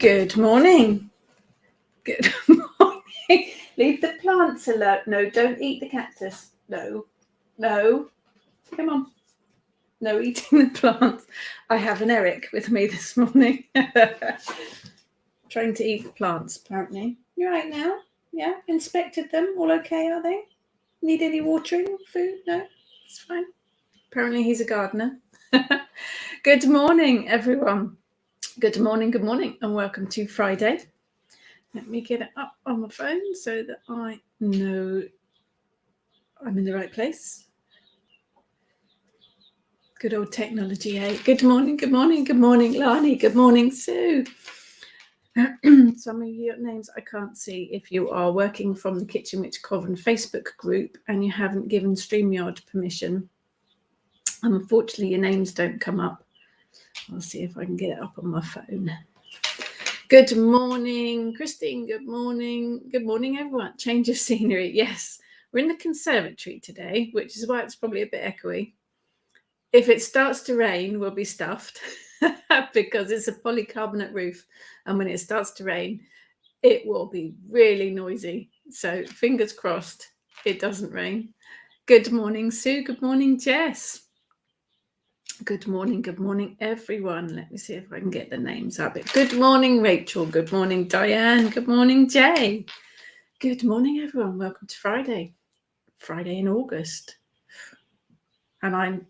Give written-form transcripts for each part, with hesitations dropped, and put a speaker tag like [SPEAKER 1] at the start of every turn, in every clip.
[SPEAKER 1] Good morning. Good morning. Leave the plants alone. No, don't eat the cactus. No. Come on. No eating the plants. I have an Eric with me this morning. Trying to eat the plants, apparently. You right now? Yeah? Inspected them? All okay, are they? Need any watering? Food? No? It's fine. Apparently he's a gardener. Good morning, everyone. Good morning, and welcome to Friday. Let me get it up on my phone so that I know I'm in the right place. Good old technology, eh? Good morning, Lani. Good morning, Sue. Some of your names I can't see if you are working from the Kitchen Witch Coven Facebook group and you haven't given StreamYard permission. Unfortunately, your names don't come up. I'll see if I can get it up on my phone. Good morning, Christine. Good morning. Good morning, everyone. Change of scenery. Yes, we're in the conservatory today, which is why it's probably a bit echoey. If it starts to rain, we'll be stuffed because it's a polycarbonate roof. And when it starts to rain, it will be really noisy. So fingers crossed it doesn't rain. Good morning, Sue. Good morning, Jess. Good morning, everyone. Let me see if I can get the names up. Good morning, Rachel. Good morning, Diane. Good morning, Jay. Good morning, everyone. Welcome to Friday in August. And I'm,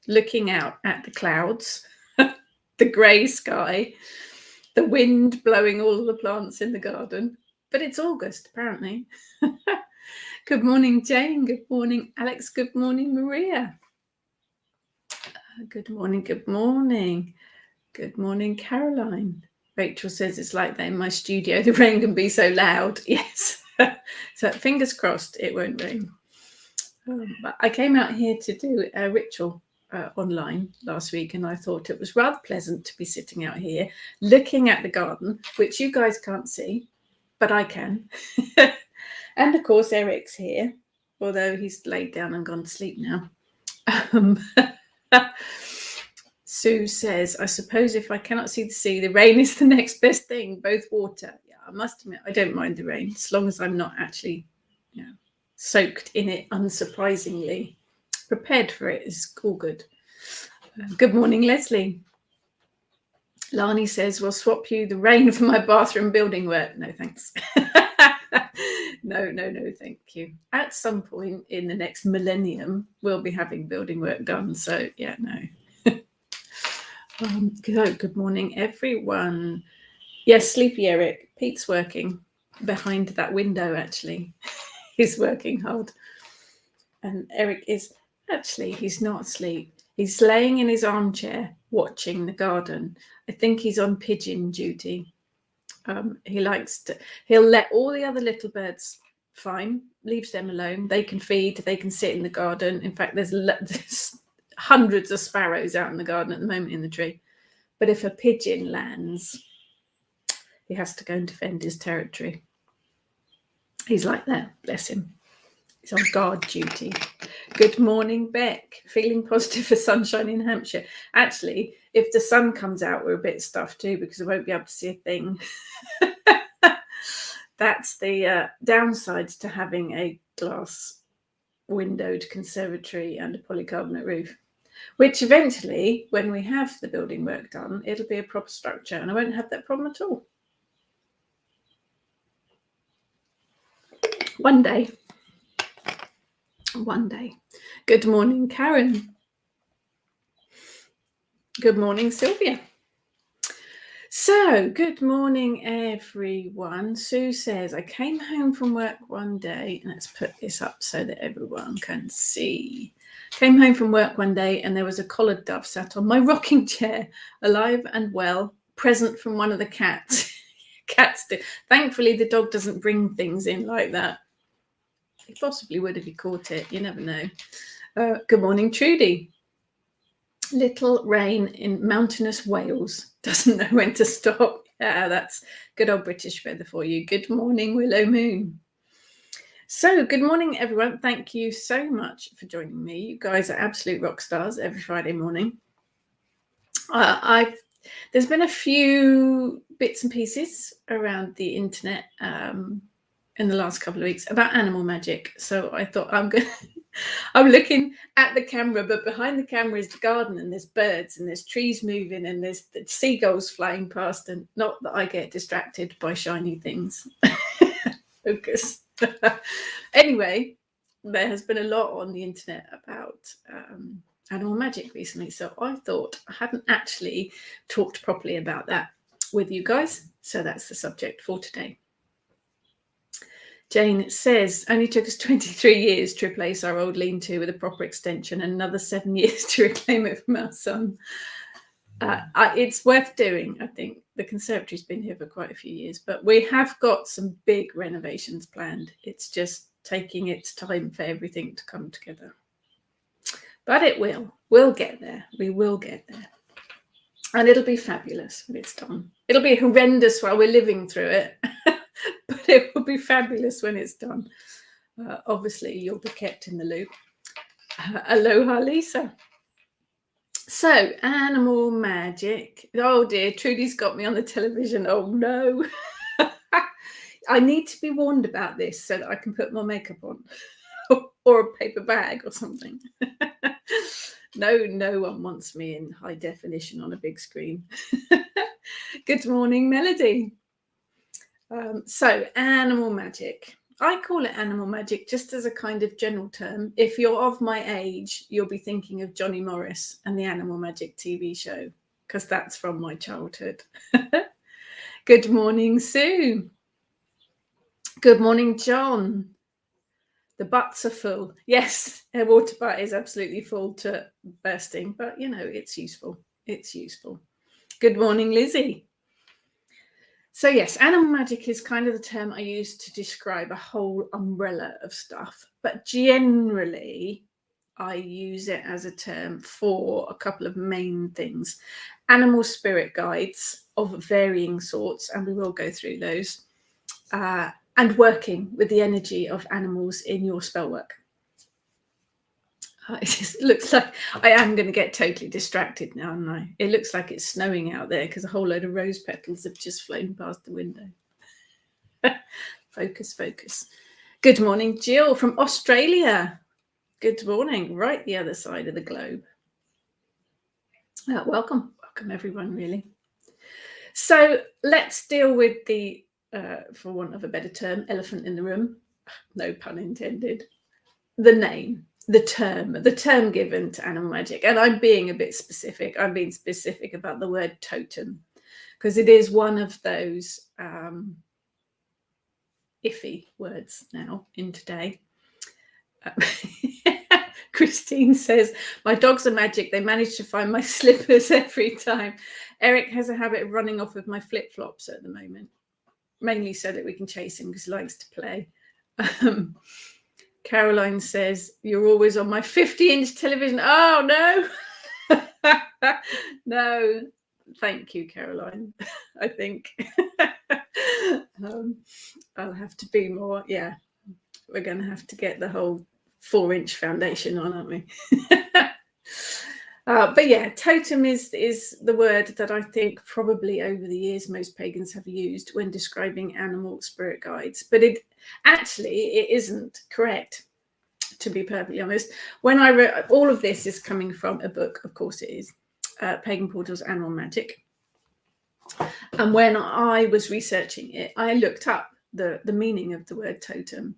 [SPEAKER 1] looking out at the clouds, the grey sky, the wind blowing all the plants in the garden. But it's August, apparently. Good morning, Jane. Good morning, Alex. Good morning, Maria. Good morning. Good morning, Caroline. Rachel says it's like that in my studio. The rain can be so loud. Yes. So fingers crossed it won't rain. But I came out here to do a ritual online last week, and I thought it was rather pleasant to be sitting out here looking at the garden, which you guys can't see, but I can. And of course, Eric's here, although he's laid down and gone to sleep now. Sue says, I suppose if I cannot see the sea, the rain is the next best thing, both water. Yeah, I must admit, I don't mind the rain, as long as I'm not actually, soaked in it unsurprisingly. Prepared for it is all good. Good morning, Leslie. Lani says, we'll swap you the rain for my bathroom building work. No, thanks. No, thank you. At some point in the next millennium, we'll be having building work done. So, yeah, no. Good morning, everyone. Yes, sleepy Eric. Pete's working behind that window, actually. He's working hard. And Eric is, actually, he's not asleep. He's laying in his armchair watching the garden. I think he's on pigeon duty. He'll let all the other little birds, fine, leaves them alone. They can feed, they can sit in the garden. In fact, there's hundreds of sparrows out in the garden at the moment in the tree. But if a pigeon lands, he has to go and defend his territory. He's like that, bless him. He's on guard duty. Good morning, Beck. Feeling positive for sunshine in Hampshire. Actually, if the sun comes out, we're a bit stuffed too, because I won't be able to see a thing. That's the downside to having a glass windowed conservatory and a polycarbonate roof, which eventually, when we have the building work done, it'll be a proper structure and I won't have that problem at all. One day. Good morning, Karen. Good morning, Sylvia. So, good morning, everyone. Sue says, I came home from work one day, and let's put this up so that everyone can see. Came home from work one day, and there was a collared dove sat on my rocking chair, alive and well, present from one of the cats. Cats do. Thankfully, the dog doesn't bring things in like that. He possibly would if he caught it. You never know. Good morning, Trudy. Little rain in mountainous Wales. Doesn't know when to stop. Yeah, that's good old British weather for you. Good morning, Willow Moon. So, good morning, everyone. Thank you so much for joining me. You guys are absolute rock stars every Friday morning. There's been a few bits and pieces around the internet in the last couple of weeks about animal magic. So I thought I'm looking at the camera, but behind the camera is the garden, and there's birds and there's trees moving and there's the seagulls flying past, and not that I get distracted by shiny things. Focus. Anyway, there has been a lot on the internet about animal magic recently, so I thought I hadn't actually talked properly about that with you guys, so that's the subject for today. Jane says, only took us 23 years to replace our old lean-to with a proper extension and another 7 years to reclaim it from our son. It's worth doing, I think. The conservatory's been here for quite a few years, but we have got some big renovations planned. It's just taking its time for everything to come together. But it will. We'll get there. We will get there. And it'll be fabulous when it's done. It'll be horrendous while we're living through it, but it will be fabulous when it's done. Obviously, you'll be kept in the loop. Aloha, Lisa. So, animal magic. Oh dear, Trudy's got me on the television. Oh no. I need to be warned about this so that I can put more makeup on or a paper bag or something. No one wants me in high definition on a big screen. Good morning, Melody. So, animal magic. I call it animal magic just as a kind of general term. If you're of my age, you'll be thinking of Johnny Morris and the Animal Magic TV show, because that's from my childhood. Good morning, Sue. Good morning, John. The butts are full. Yes, a water butt is absolutely full to bursting, but you know, it's useful. It's useful. Good morning, Lizzie. So yes, animal magic is kind of the term I use to describe a whole umbrella of stuff. But generally, I use it as a term for a couple of main things. Animal spirit guides of varying sorts, and we will go through those. And working with the energy of animals in your spell work. It just looks like I am going to get totally distracted now, aren't I? It looks like it's snowing out there because a whole load of rose petals have just flown past the window. Focus, focus. Good morning, Jill from Australia. Good morning, right the other side of the globe. Welcome everyone, really. So let's deal with the, for want of a better term, elephant in the room. No pun intended. The name. The term given to animal magic. And I'm being a bit specific. I'm being specific about the word totem, because it is one of those iffy words now in today. Christine says, my dogs are magic. They manage to find my slippers every time. Eric has a habit of running off with my flip-flops at the moment, mainly so that we can chase him because he likes to play. Caroline says, you're always on my 50-inch television. Oh, no. No. Thank you, Caroline. I think I'll have to be more. Yeah, we're going to have to get the whole 4-inch foundation on, aren't we? But yeah, totem is the word that I think probably over the years most pagans have used when describing animal spirit guides. But it isn't correct, to be perfectly honest. When I wrote, all of this is coming from a book, of course it is, Pagan Portal's Animal Magic. And when I was researching it, I looked up the meaning of the word totem.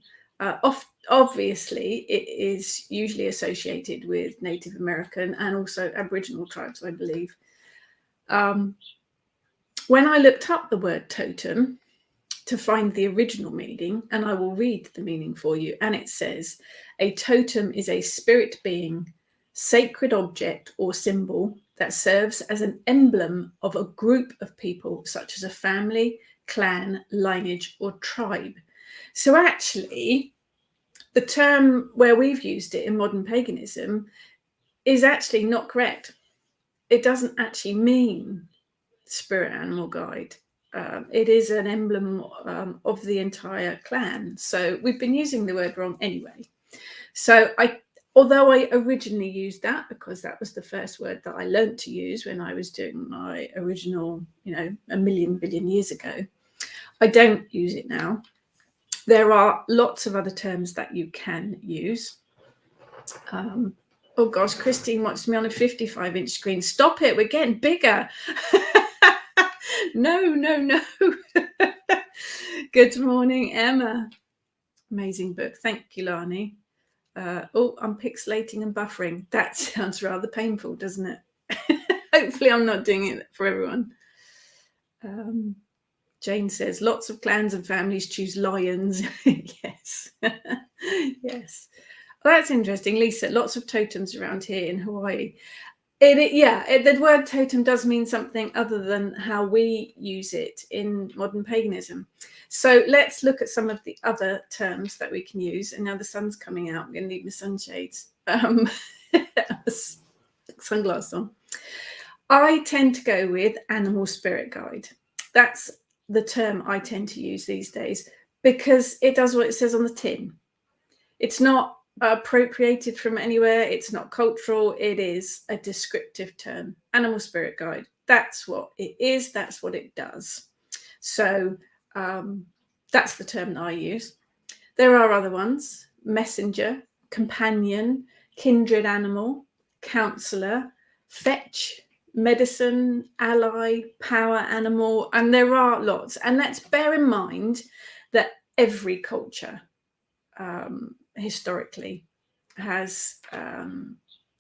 [SPEAKER 1] Obviously, it is usually associated with Native American and also Aboriginal tribes, I believe. When I looked up the word totem to find the original meaning, and I will read the meaning for you, and it says, a totem is a spirit being, sacred object or symbol that serves as an emblem of a group of people, such as a family, clan, lineage, or tribe. So actually, the term where we've used it in modern paganism is actually not correct. It doesn't actually mean spirit animal guide. It is an emblem of the entire clan. So we've been using the word wrong anyway. So although I originally used that because that was the first word that I learned to use when I was doing my original, a million billion years ago, I don't use it now. There are lots of other terms that you can use. Oh gosh, Christine watched me on a 55-inch screen. Stop it, we're getting bigger. No. Good morning, Emma. Amazing book. Thank you, Lani. I'm pixelating and buffering. That sounds rather painful, doesn't it? Hopefully I'm not doing it for everyone. Jane says, lots of clans and families choose lions. Yes. Yes. Well, that's interesting. Lisa, lots of totems around here in Hawaii. The word totem does mean something other than how we use it in modern paganism. So let's look at some of the other terms that we can use. And now the sun's coming out. I'm going to need my sunshades. Sunglasses on. I tend to go with animal spirit guide. That's the term I tend to use these days because it does what it says on the tin. It's not appropriated from anywhere. It's not cultural. It is a descriptive term. Animal spirit guide. That's what it is. That's what it does. So that's the term that I use. There are other ones: messenger, companion, kindred animal, counselor, fetch, medicine, ally, power animal, and there are lots. And let's bear in mind that every culture historically has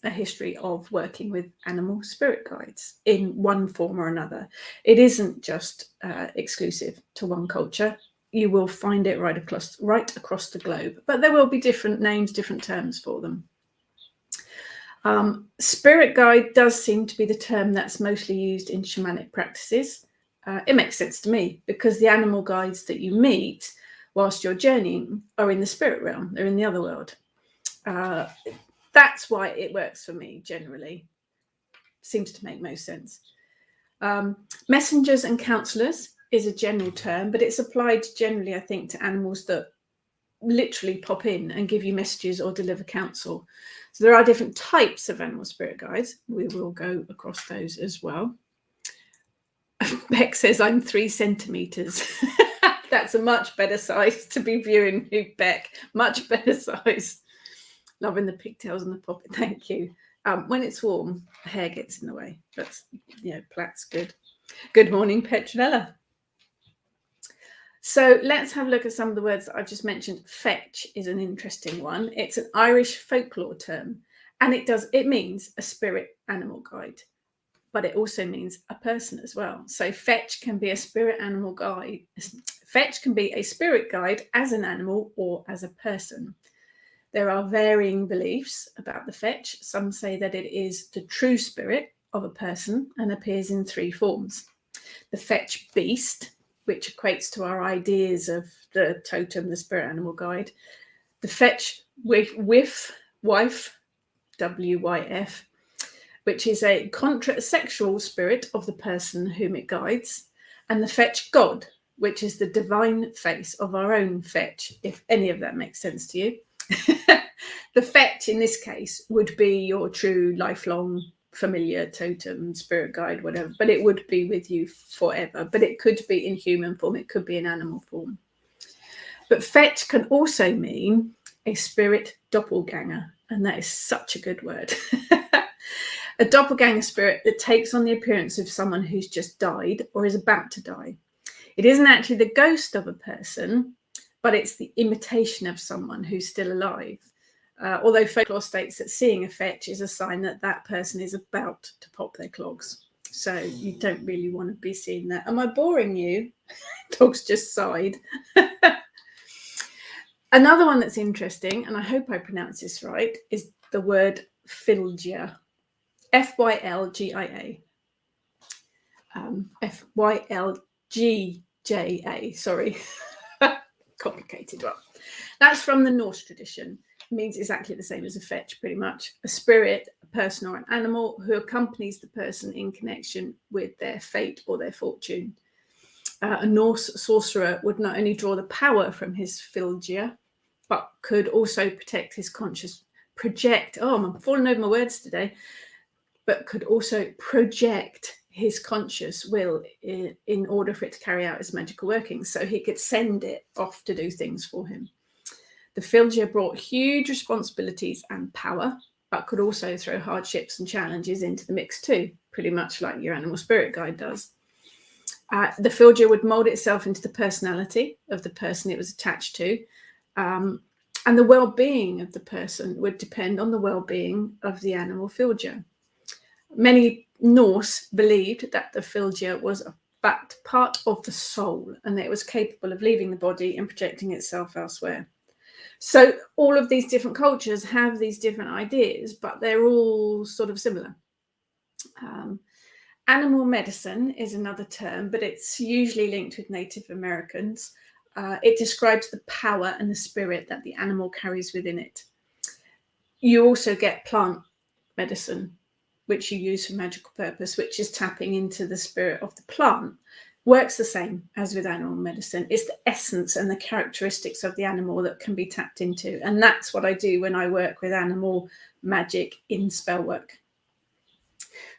[SPEAKER 1] a history of working with animal spirit guides in one form or another. It isn't just exclusive to one culture. You will find it right across the globe, but there will be different names, different terms for them. Spirit guide does seem to be the term that's mostly used in shamanic practices. It makes sense to me because the animal guides that you meet whilst you're journeying are in the spirit realm. They're in the other world. That's why it works for me generally. Seems to make most sense. Messengers and counsellors is a general term, but it's applied generally, I think, to animals that literally pop in and give you messages or deliver counsel. So there are different types of animal spirit guides. We will go across those as well. Beck says I'm 3 centimeters. That's a much better size to be viewing you, Beck. Much better size. Loving the pigtails and the poppet. Thank you. When it's warm, hair gets in the way. That's, plait's good. Good morning, Petronella. So let's have a look at some of the words that I've just mentioned. Fetch is an interesting one. It's an Irish folklore term, and it means a spirit animal guide, but it also means a person as well. So fetch can be a spirit animal guide. Fetch can be a spirit guide as an animal or as a person. There are varying beliefs about the fetch. Some say that it is the true spirit of a person and appears in 3 forms. The fetch beast, which equates to our ideas of the totem, the spirit animal guide. The fetch wife, WYF, which is a sexual spirit of the person whom it guides. And the fetch god, which is the divine face of our own fetch, if any of that makes sense to you. The fetch in this case would be your true lifelong familiar totem, spirit guide, whatever, but it would be with you forever. But it could be in human form, it could be in animal form. But fetch can also mean a spirit doppelganger, and that is such a good word. A doppelganger spirit that takes on the appearance of someone who's just died or is about to die. It isn't actually the ghost of a person, but it's the imitation of someone who's still alive. Although folklore states that seeing a fetch is a sign that that person is about to pop their clogs. So you don't really want to be seeing that. Am I boring you? Dog's just sighed. Another one that's interesting, and I hope I pronounce this right, is the word Fylgja. Fylgia. Fylgja, sorry. Complicated one. That's from the Norse tradition. It means exactly the same as a fetch, pretty much. A spirit, a person or an animal who accompanies the person in connection with their fate or their fortune. A Norse sorcerer would not only draw the power from his Fylgja, but could also protect his conscious project. Oh, I'm falling over my words today. But could also project his conscious will in order for it to carry out his magical workings. So he could send it off to do things for him. The Filger brought huge responsibilities and power, but could also throw hardships and challenges into the mix too, pretty much like your animal spirit guide does. The Filger would mold itself into the personality of the person it was attached to, and the well-being of the person would depend on the well-being of the animal Filger. Many Norse believed that the Filger was a part of the soul and that it was capable of leaving the body and projecting itself elsewhere. So all of these different cultures have these different ideas, but they're all sort of similar. Animal medicine is another term, but it's usually linked with Native Americans. It describes the power and the spirit that the animal carries within it. You also get plant medicine, which you use for magical purpose, which is tapping into the spirit of the plant. Works the same as with animal medicine. It's the essence and the characteristics of the animal that can be tapped into. And that's what I do when I work with animal magic in spell work.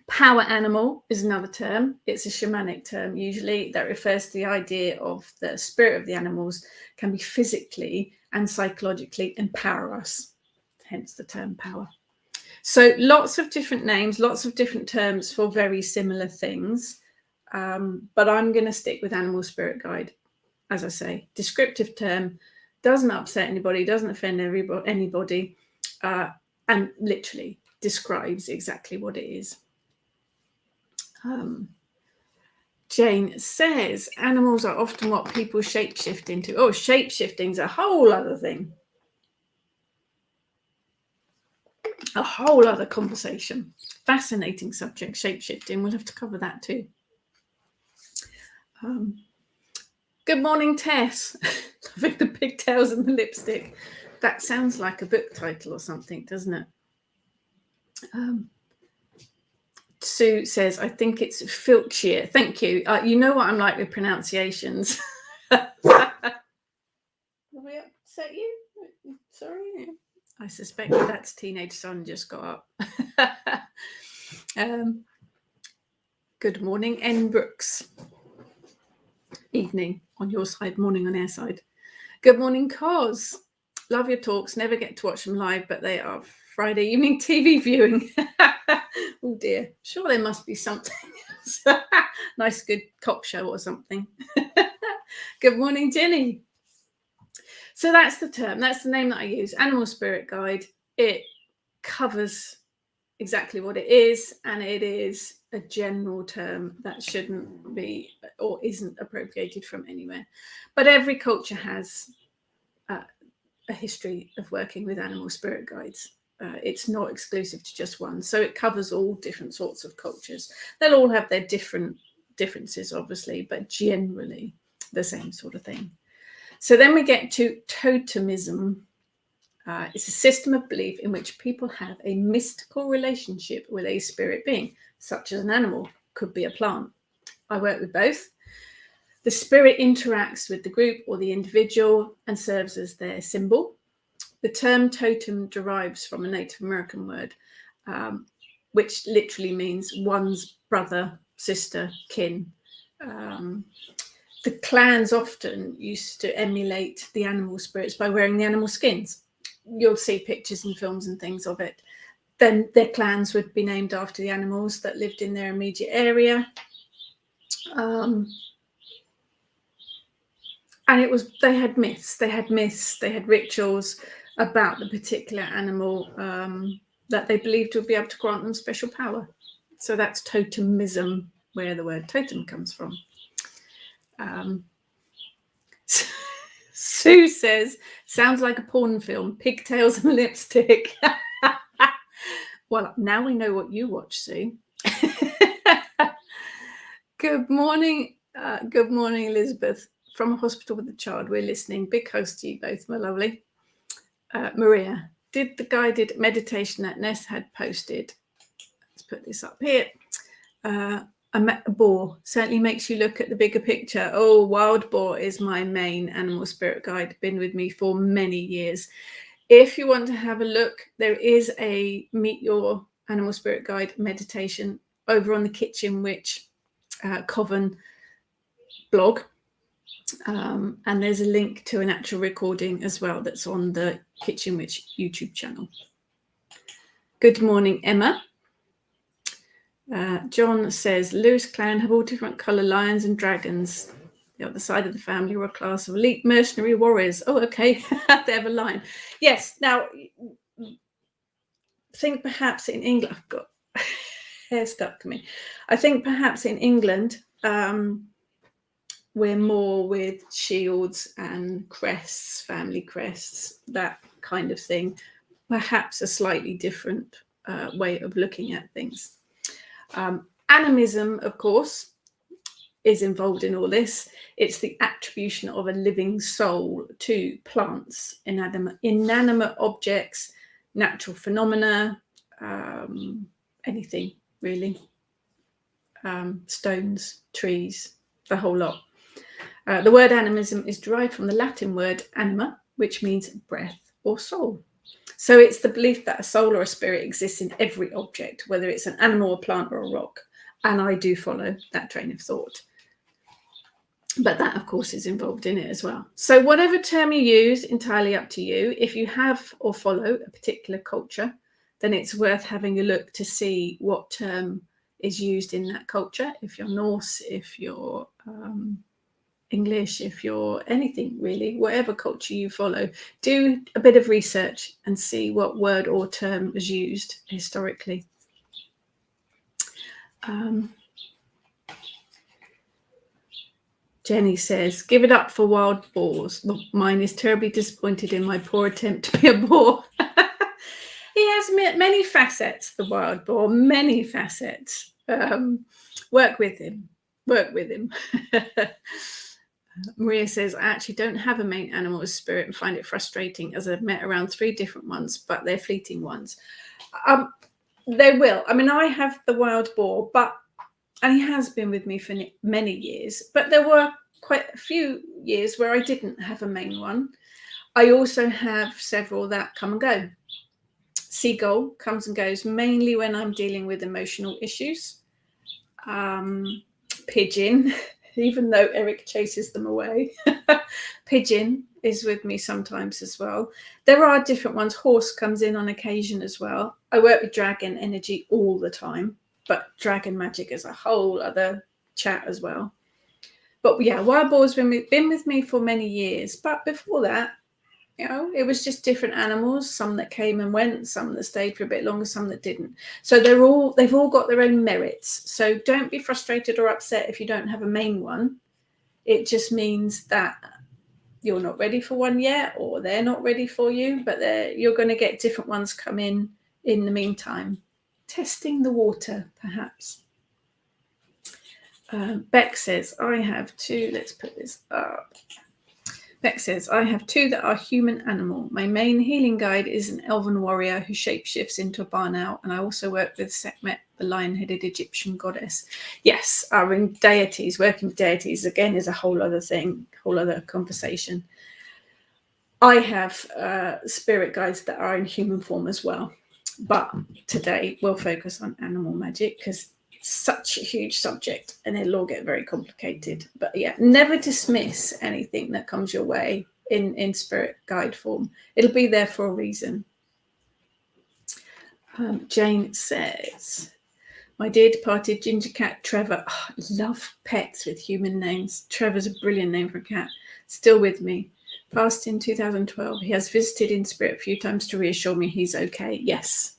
[SPEAKER 1] Power animal is another term. It's a shamanic term usually that refers to the idea of the spirit of the animals can be physically and psychologically empower us, hence the term power. So lots of different names, lots of different terms for very similar things. But I'm going to stick with animal spirit guide. As I say, descriptive term, doesn't upset anybody, doesn't offend anybody, and literally describes exactly what it is. Jane says animals are often what people shapeshift into. Oh, shapeshifting's a whole other thing. A whole other conversation. Fascinating subject, shapeshifting. We'll have to cover that too. Good morning, Tess. Loving the pigtails and the lipstick. That sounds like a book title or something, doesn't it? Sue says, I think it's Filchia. Thank you. You know what I'm like with pronunciations. Have I upset you? Sorry. I suspect that's teenage son just got up. Good morning, N. Brooks. Evening on your side, morning on our side. Good morning, Cos. Love your talks. Never get to watch them live, but they are Friday evening TV viewing. Oh dear. Sure, there must be something else. Nice, good cop show or something. Good morning, Jenny. So that's the term. That's the name that I use. Animal Spirit Guide. It covers exactly what it is, and it is a general term that shouldn't be or isn't appropriated from anywhere. But every culture has a history of working with animal spirit guides. It's not exclusive to just one. So it covers all different sorts of cultures. They'll all have their differences, obviously, but generally the same sort of thing. So then we get to totemism. It's a system of belief in which people have a mystical relationship with a spirit being, such as an animal, could be a plant. I work with both. The spirit interacts with the group or the individual and serves as their symbol. The term totem derives from a Native American word, which literally means one's brother, sister, kin. The clans often used to emulate the animal spirits by wearing the animal skins. You'll see pictures and films and things of it. Then their clans would be named after the animals that lived in their immediate area. And they had myths, they had rituals about the particular animal that they believed would be able to grant them special power. So that's totemism, where the word totem comes from. Sue says, sounds like a porn film, pigtails and lipstick. Well, now we know what you watch, Sue. Good morning, Elizabeth. From a hospital with a child, we're listening. Big host to you both, my lovely. Maria, did the guided meditation that Ness had posted, let's put this up here, a boar certainly makes you look at the bigger picture. Oh, wild boar is my main animal spirit guide, been with me for many years. If you want to have a look, there is a Meet Your Animal Spirit Guide meditation over on the Kitchen Witch Coven blog. And there's a link to an actual recording as well that's on the Kitchen Witch YouTube channel. Good morning, Emma. John says, Lewis Clan have all different colour lions and dragons. The other side of the family were a class of elite mercenary warriors. Oh, okay. They have a lion. Yes. Now, think perhaps in England, I've got hair stuck to me. I think perhaps in England, we're more with shields and crests, family crests, that kind of thing. Perhaps a slightly different way of looking at things. Animism, of course, is involved in all this. It's the attribution of a living soul to plants, inanimate objects, natural phenomena, anything really, stones, trees, the whole lot. The word animism is derived from the Latin word anima, which means breath or soul. So it's the belief that a soul or a spirit exists in every object, whether it's an animal, a plant, or a rock. And I do follow that train of thought. But that, of course, is involved in it as well. So whatever term you use, entirely up to you. If you have or follow a particular culture, then it's worth having a look to see what term is used in that culture. If you're Norse, if you're English, if you're anything really, whatever culture you follow, do a bit of research and see what word or term was used historically. Jenny says, give it up for wild boars. Mine is terribly disappointed in my poor attempt to be a boar. He has many facets, the wild boar, many facets. Work with him. Maria says, I actually don't have a main animal as spirit and find it frustrating as I've met around 3 different ones, but they're fleeting ones. They will. I mean, I have the wild boar, and he has been with me for many years, but there were quite a few years where I didn't have a main one. I also have several that come and go. Seagull comes and goes mainly when I'm dealing with emotional issues. Pigeon, even though Eric chases them away. Pigeon is with me sometimes as well. There are different ones. Horse comes in on occasion as well. I work with dragon energy all the time, but dragon magic is a whole other chat as well. But yeah, wild boar's been with me for many years. But before that, you know, it was just different animals, some that came and went, some that stayed for a bit longer, some that didn't. So they've all got their own merits. So don't be frustrated or upset if you don't have a main one. It just means that you're not ready for one yet, or they're not ready for you, but you're going to get different ones come in the meantime. Testing the water, perhaps. Beck says, I have 2. Let's put this up. Beck says, I have 2 that are human animal. My main healing guide is an elven warrior who shapeshifts into a barn owl, and I also work with Sekhmet, the lion-headed Egyptian goddess. Yes, in deities, working with deities, again, is a whole other thing, whole other conversation. I have spirit guides that are in human form as well. But today we'll focus on animal magic because it's such a huge subject and it'll all get very complicated. But yeah, never dismiss anything that comes your way in spirit guide form. It'll be there for a reason. Jane says, my dear departed ginger cat Trevor. Oh, I love pets with human names. Trevor's a brilliant name for a cat. Still with me. Passed in 2012. He has visited in spirit a few times to reassure me he's okay. Yes.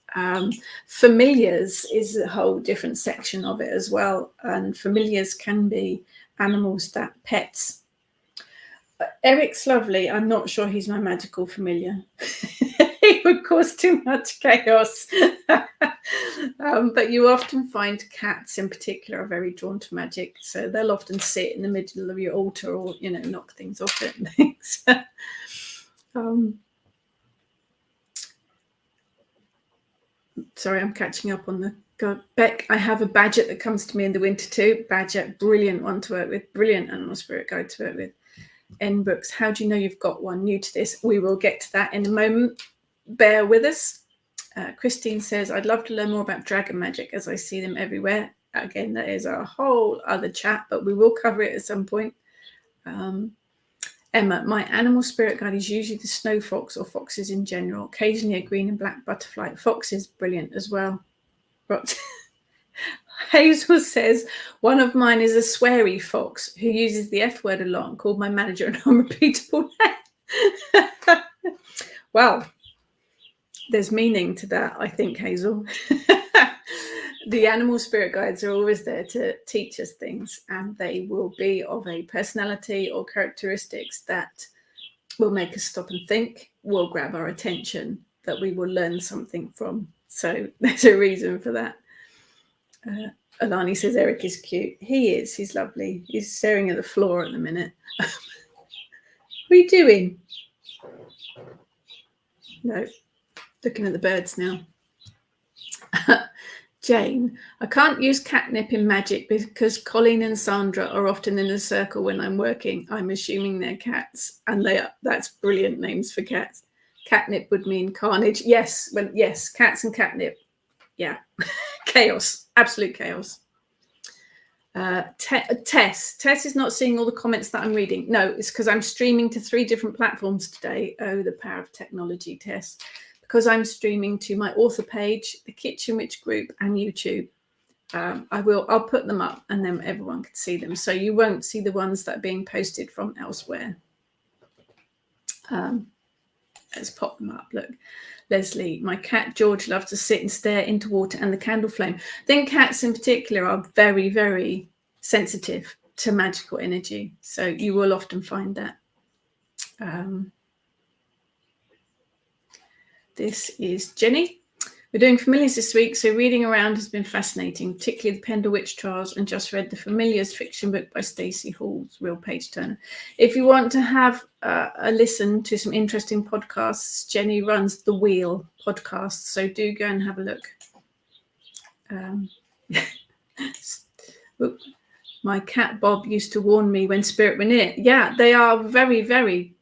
[SPEAKER 1] Familiars is a whole different section of it as well. And familiars can be animals that pets. Eric's lovely. I'm not sure he's my magical familiar. He would cause too much chaos. But you often find cats in particular are very drawn to magic. So they'll often sit in the middle of your altar or, you know, knock things off it and things. Sorry, I'm catching up on the God. Beck, I have a badger that comes to me in the winter too. Badger, brilliant one to work with. Brilliant animal spirit guide to work with. N Brooks, how do you know you've got one? New to this, we will get to that in a moment. bear with us. Christine says, I'd love to learn more about dragon magic as I see them everywhere. Again, that is a whole other chat, but we will cover it at some point. Emma, my animal spirit guide is usually the snow fox or foxes in general, occasionally a green and black butterfly. Fox is brilliant as well. But Hazel says, one of mine is a sweary fox who uses the F word a lot and called my manager an unrepeatable name. Well, there's meaning to that, I think, Hazel. The animal spirit guides are always there to teach us things, and they will be of a personality or characteristics that will make us stop and think, will grab our attention, that we will learn something from. So there's a reason for that. Alani says Eric is cute. He is. He's lovely. He's staring at the floor at the minute. What are you doing? No, looking at the birds now. Jane, I can't use catnip in magic because Colleen and Sandra are often in a circle when I'm working. I'm assuming they're cats, and that's brilliant names for cats. Catnip would mean carnage. Yes, cats and catnip. Yeah, chaos, absolute chaos. Tess is not seeing all the comments that I'm reading. No, it's because I'm streaming to 3 different platforms today. Oh, the power of technology, Tess. Because I'm streaming to my author page, the Kitchen Witch group, and YouTube. I'll put them up, and then everyone can see them. So you won't see the ones that are being posted from elsewhere. Let's pop them up. Look, Leslie, my cat George loves to sit and stare into water and the candle flame. I think cats in particular are very, very sensitive to magical energy. So you will often find that. This is Jenny. We're doing familiars this week, so reading around has been fascinating, particularly the Pendle Witch Trials, and just read the Familiars fiction book by Stacey Hall's Real Page Turner. If you want to have a listen to some interesting podcasts, Jenny runs the Wheel podcast, so do go and have a look. My cat Bob used to warn me when spirit were near. Yeah, they are very, very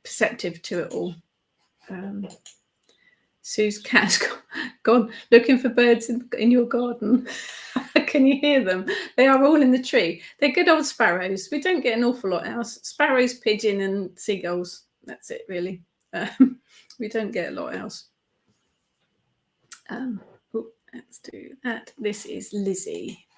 [SPEAKER 1] perceptive to it all. Sue's cat's gone looking for birds in your garden. Can you hear them? They are all in the tree. They're good old sparrows. We don't get an awful lot else. Sparrows, pigeon, and seagulls. That's it, really. We don't get a lot else. Let's do that. This is Lizzie.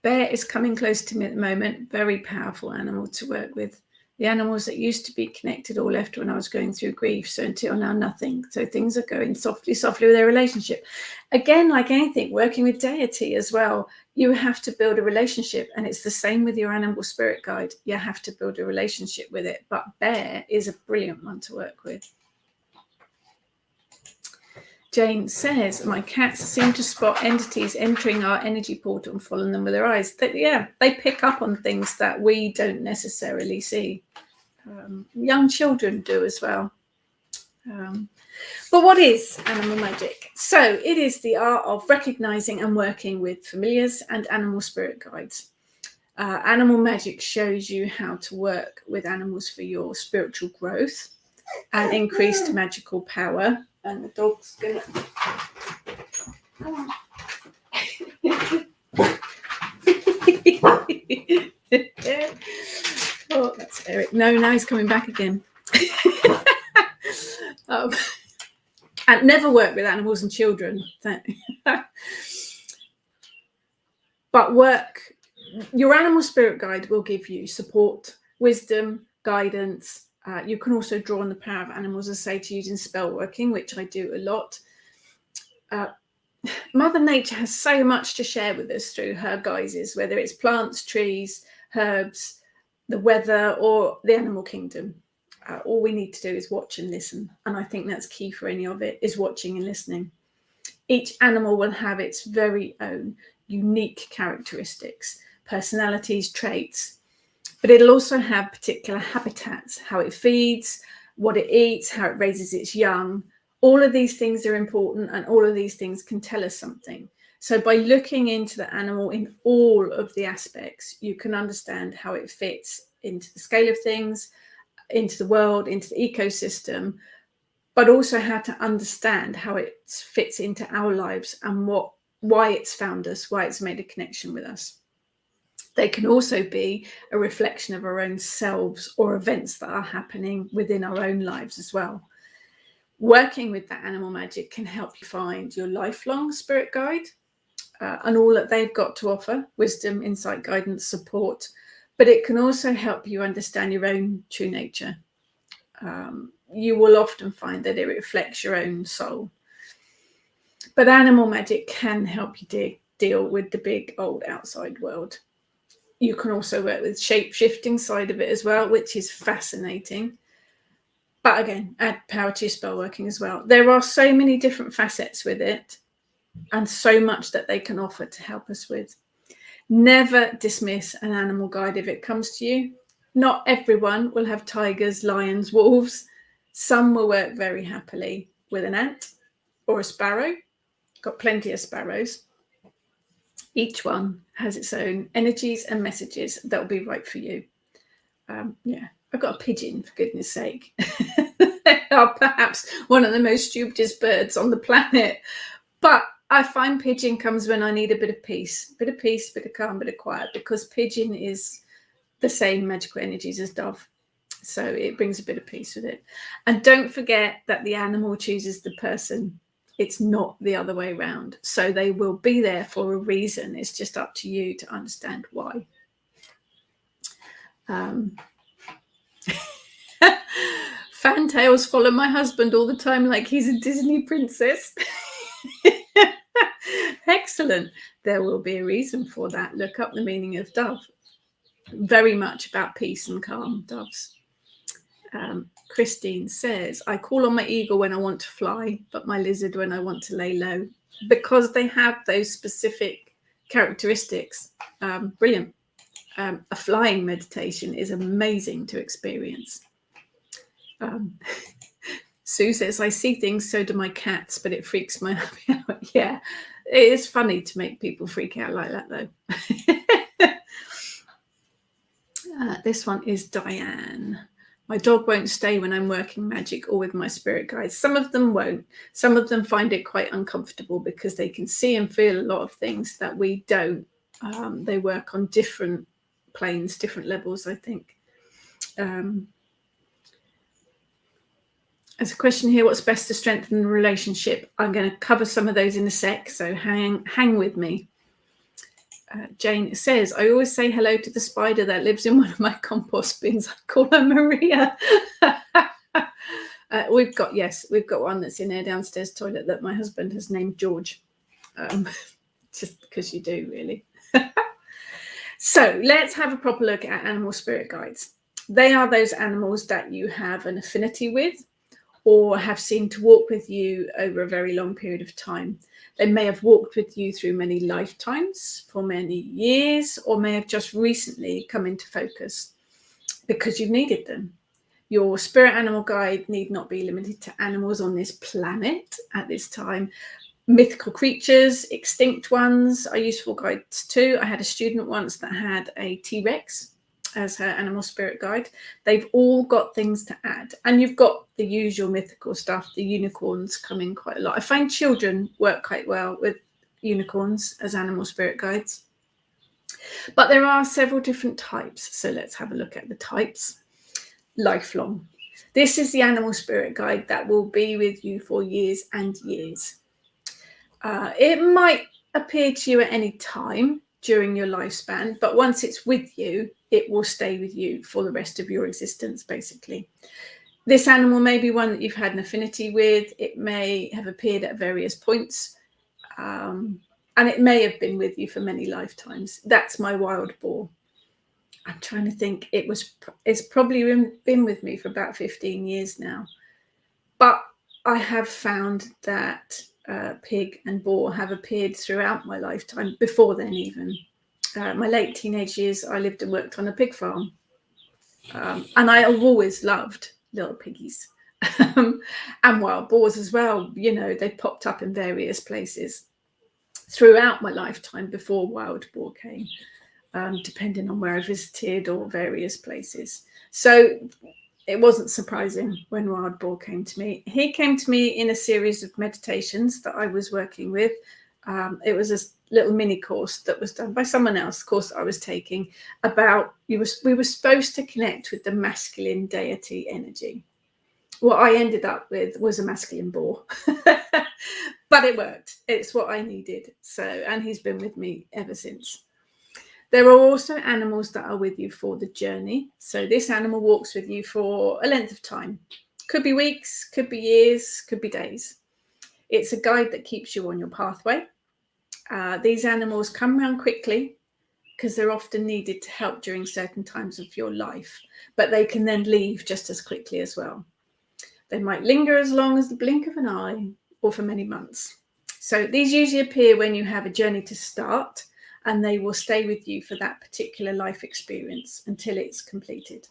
[SPEAKER 1] Bear is coming close to me at the moment. Very powerful animal to work with. The animals that used to be connected all left when I was going through grief. So until now, nothing. So things are going softly with their relationship. Again, like anything, working with deity as well, you have to build a relationship. And it's the same with your animal spirit guide. You have to build a relationship with it. But Bear is a brilliant one to work with. Jane says, my cats seem to spot entities entering our energy portal and following them with their eyes. They pick up on things that we don't necessarily see. Young children do as well. But what is animal magic? So it is the art of recognizing and working with familiars and animal spirit guides. Animal magic shows you how to work with animals for your spiritual growth and increased magical power. And the dog's gonna come on. Oh, that's Eric. No, now he's coming back again. And never work with animals and children. But your animal spirit guide will give you support, wisdom, guidance. You can also draw on the power of animals, as I say, to use in spell working, which I do a lot. Mother Nature has so much to share with us through her guises, whether it's plants, trees, herbs, the weather, or the animal kingdom. All we need to do is watch and listen. And I think that's key for any of it, is watching and listening. Each animal will have its very own unique characteristics, personalities, traits. But it'll also have particular habitats, how it feeds, what it eats, how it raises its young. All of these things are important, and all of these things can tell us something. So by looking into the animal in all of the aspects, you can understand how it fits into the scale of things, into the world, into the ecosystem. but also how to understand how it fits into our lives and why it's found us, why it's made a connection with us. They can also be a reflection of our own selves or events that are happening within our own lives as well. Working with that animal magic can help you find your lifelong spirit guide and all that they've got to offer: wisdom, insight, guidance, support. But it can also help you understand your own true nature. You will often find that it reflects your own soul. But animal magic can help you deal with the big old outside world. You can also work with shape-shifting side of it as well, which is fascinating. But again, add power to your spell working as well. There are so many different facets with it and so much that they can offer to help us with. Never dismiss an animal guide if it comes to you. Not everyone will have tigers, lions, wolves. Some will work very happily with an ant or a sparrow. Got plenty of sparrows. Each one has its own energies and messages that will be right for you. I've got a pigeon, for goodness sake. They are perhaps one of the most stupidest birds on the planet. But I find pigeon comes when I need a bit of peace, bit of calm, bit of quiet, because pigeon is the same magical energies as dove. So it brings a bit of peace with it. And don't forget that the animal chooses the person. It's not the other way around. So they will be there for a reason. It's just up to you to understand why. Fantails follow my husband all the time like he's a Disney princess. Excellent. There will be a reason for that. Look up the meaning of dove. Very much about peace and calm, doves. Christine says, I call on my eagle when I want to fly, but my lizard when I want to lay low, because they have those specific characteristics. Brilliant. A flying meditation is amazing to experience. Sue says, I see things, so do my cats, but it freaks my out. Yeah, it is funny to make people freak out like that, though. This one is Diane. My dog won't stay when I'm working magic or with my spirit guides. Some of them won't. Some of them find it quite uncomfortable because they can see and feel a lot of things that we don't. They work on different planes, different levels, I think. There's a question here, what's best to strengthen the relationship? I'm going to cover some of those in a sec, so hang with me. Jane says, I always say hello to the spider that lives in one of my compost bins. I call her Maria. We've got one that's in our downstairs toilet that my husband has named George. Just because you do, really. So let's have a proper look at animal spirit guides. They are those animals that you have an affinity with or have seemed to walk with you over a very long period of time. They may have walked with you through many lifetimes, for many years, or may have just recently come into focus because you've needed them. Your spirit animal guide need not be limited to animals on this planet at this time. Mythical creatures, extinct ones are useful guides too. I had a student once that had a T-Rex as her animal spirit guide. They've all got things to add, and you've got the usual mythical stuff. The unicorns come in quite a lot. I find children work quite well with unicorns as animal spirit guides, but there are several different types, so let's have a look at the types. Lifelong. This is the animal spirit guide that will be with you for years and years. It might appear to you at any time during your lifespan, but once it's with you, it will stay with you for the rest of your existence, basically. This animal may be one that you've had an affinity with. It may have appeared at various points, and it may have been with you for many lifetimes. That's my wild boar. I'm trying to think. It's probably been with me for about 15 years now. But I have found that pig and boar have appeared throughout my lifetime, before then even. My late teenage years, I lived and worked on a pig farm. And I have always loved little piggies and wild boars as well. You know, they popped up in various places throughout my lifetime before wild boar came, depending on where I visited or various places. So it wasn't surprising when Wild Boar came to me. He came to me in a series of meditations that I was working with. It was a little mini course that was done by someone else, course I was taking, about we were supposed to connect with the masculine deity energy. What I ended up with was a masculine boar, but it worked. It's what I needed. So, and he's been with me ever since. There are also animals that are with you for the journey. So this animal walks with you for a length of time. Could be weeks, could be years, could be days. It's a guide that keeps you on your pathway. These animals come around quickly because they're often needed to help during certain times of your life, but they can then leave just as quickly as well. They might linger as long as the blink of an eye or for many months. So these usually appear when you have a journey to start, and they will stay with you for that particular life experience until it's completed.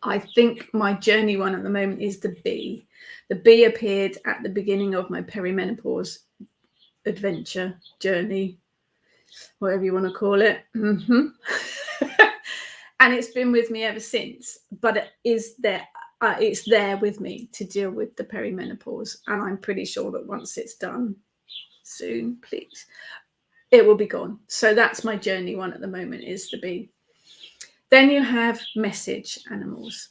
[SPEAKER 1] I think my journey one at the moment is the bee. The bee appeared at the beginning of my perimenopause adventure, journey, whatever you want to call it. And it's been with me ever since, but it is there. It's there with me to deal with the perimenopause. And I'm pretty sure that once it's done, soon, please, it will be gone. So that's my journey one at the moment, is the bee. Then you have message animals.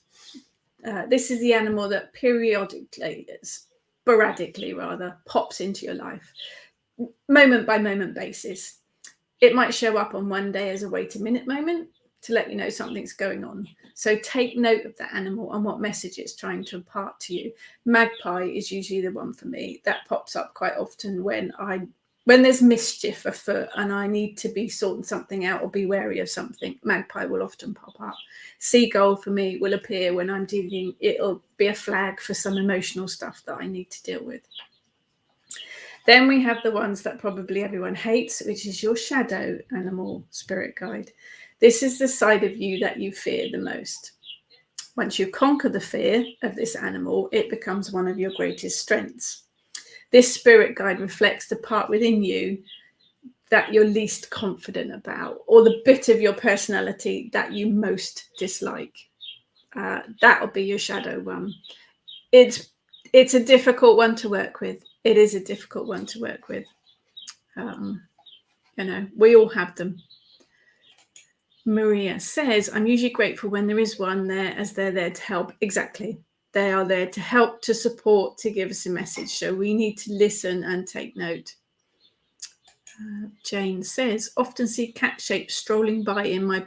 [SPEAKER 1] This is the animal that periodically, sporadically rather, pops into your life, moment by moment basis. It might show up on one day as a wait a minute moment to let you know something's going on. So take note of that animal and what message it's trying to impart to you. Magpie is usually the one for me. That pops up quite often when there's mischief afoot and I need to be sorting something out or be wary of something. Magpie will often pop up. Seagull for me will appear when I'm dealing. It'll be a flag for some emotional stuff that I need to deal with. Then we have the ones that probably everyone hates, which is your shadow animal spirit guide. This is the side of you that you fear the most. Once you conquer the fear of this animal, it becomes one of your greatest strengths. This spirit guide reflects the part within you that you're least confident about, or the bit of your personality that you most dislike. That'll be your shadow one. It's a difficult one to work with. It is a difficult one to work with. We all have them. Maria says, I'm usually grateful when there is one there, as they're there to help. Exactly. They are there to help, to support, to give us a message. So we need to listen and take note. Jane says, often see cat shapes strolling by in my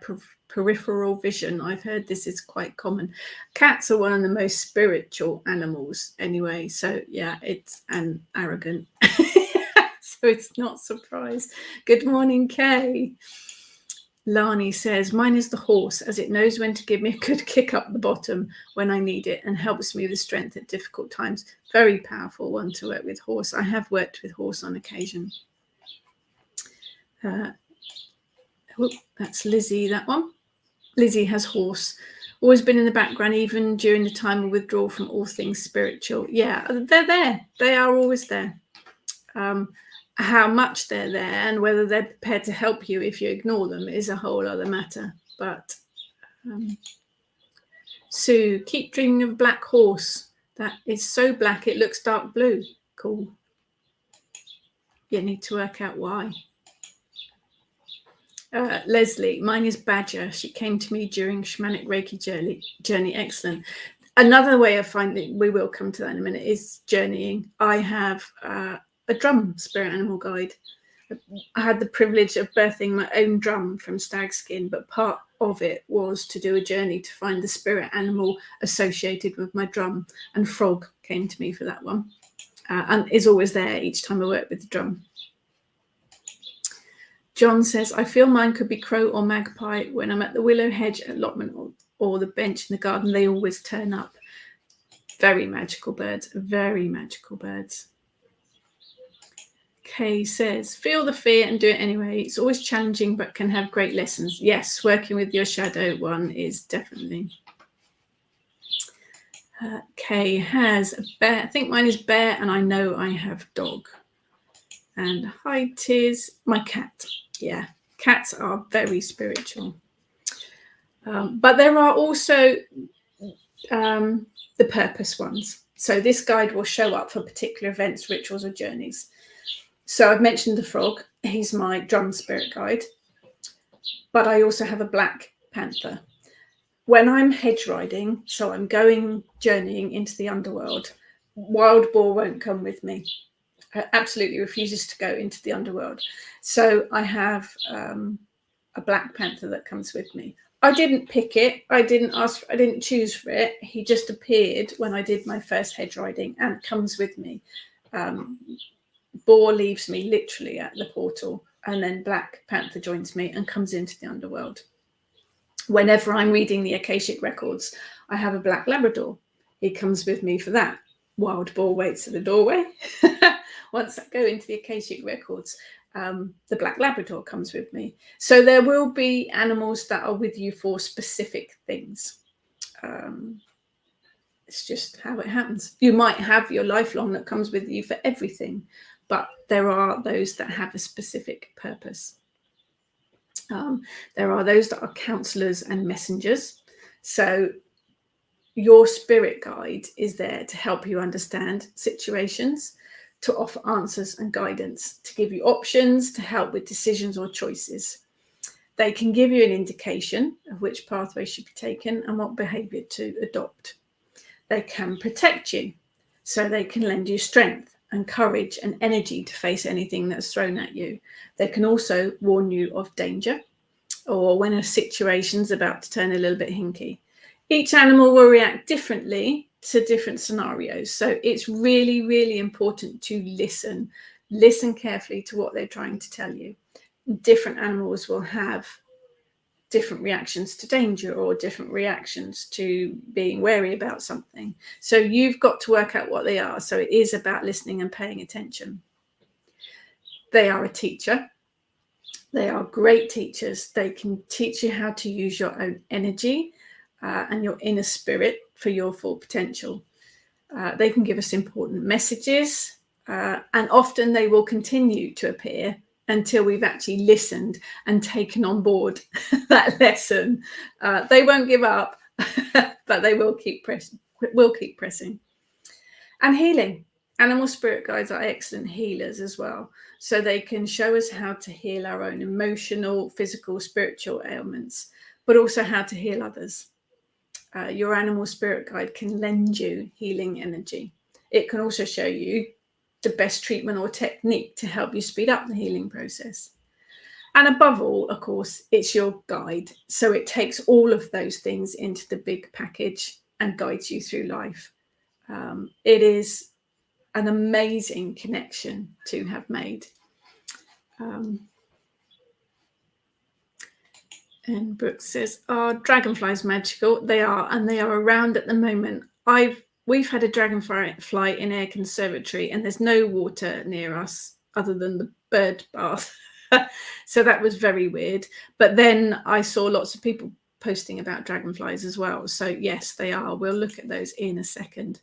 [SPEAKER 1] peripheral vision. I've heard this is quite common. Cats are one of the most spiritual animals anyway. So yeah, it's an arrogant. So it's not a surprise. Good morning, Kay. Lani says, mine is the horse, as it knows when to give me a good kick up the bottom when I need it and helps me with strength at difficult times. Very powerful one to work with, horse. I have worked with horse on occasion. That's Lizzie, that one. Lizzie has horse. Always been in the background, even during the time of withdrawal from all things spiritual. Yeah, they're there. They are always there. How much they're there and whether they're prepared to help you if you ignore them is a whole other matter. But Sue, keep dreaming of a black horse. That is so black it looks dark blue. Cool. You need to work out why. Leslie, mine is Badger. She came to me during shamanic Reiki journey. Excellent. Another way of finding, we will come to that in a minute, is journeying. I have a drum spirit animal guide. I had the privilege of birthing my own drum from stag skin, but part of it was to do a journey to find the spirit animal associated with my drum, and Frog came to me for that one, and is always there each time I work with the drum. John says, I feel mine could be crow or magpie. When I'm at the willow hedge allotment or the bench in the garden, they always turn up. Very magical birds, very magical birds. Kay says, feel the fear and do it anyway. It's always challenging, but can have great lessons. Yes, working with your shadow one is definitely. Kay has a bear. I think mine is bear, and I know I have dog. And hi, Tiz, my cat. Yeah, cats are very spiritual. But there are also the purpose ones. So this guide will show up for particular events, rituals, or journeys. So I've mentioned the frog. He's my drum spirit guide. But I also have a black panther. When I'm hedge riding, so I'm going journeying into the underworld, wild boar won't come with me. Absolutely refuses to go into the underworld. So I have a black panther that comes with me. I didn't pick it. I didn't ask. I didn't choose for it. He just appeared when I did my first hedge riding and comes with me. Boar leaves me literally at the portal, and then Black Panther joins me and comes into the underworld. Whenever I'm reading the Akashic records, I have a black Labrador. He comes with me for that. Wild boar waits at the doorway. Once I go into the Akashic records, the black Labrador comes with me. So there will be animals that are with you for specific things. It's just how it happens. You might have your lifelong that comes with you for everything, but there are those that have a specific purpose. There are those that are counsellors and messengers. So your spirit guide is there to help you understand situations, to offer answers and guidance, to give you options, to help with decisions or choices. They can give you an indication of which pathway should be taken and what behaviour to adopt. They can protect you, so they can lend you strength and courage and energy to face anything that's thrown at you. They can also warn you of danger or when a situation's about to turn a little bit hinky. Each animal will react differently to different scenarios. So it's really, really important to listen. Listen carefully to what they're trying to tell you. Different animals will have different reactions to danger or different reactions to being wary about something. So you've got to work out what they are. So it is about listening and paying attention. They are a teacher. They are great teachers. They can teach you how to use your own energy and your inner spirit for your full potential. They can give us important messages, and often they will continue to appear until we've actually listened and taken on board that lesson. They won't give up, but they will keep pressing. And healing. Animal spirit guides are excellent healers as well. So they can show us how to heal our own emotional, physical, spiritual ailments, but also how to heal others. Your animal spirit guide can lend you healing energy. It can also show you the best treatment or technique to help you speed up the healing process. And above all, of course, it's your guide. So it takes all of those things into the big package and guides you through life. It is an amazing connection to have made. And Brooke says, "Are dragonflies magical?" They are, and they are around at the moment. We've had a dragonfly in our conservatory, and there's no water near us other than the bird bath. So that was very weird. But then I saw lots of people posting about dragonflies as well. So yes, they are. We'll look at those in a second.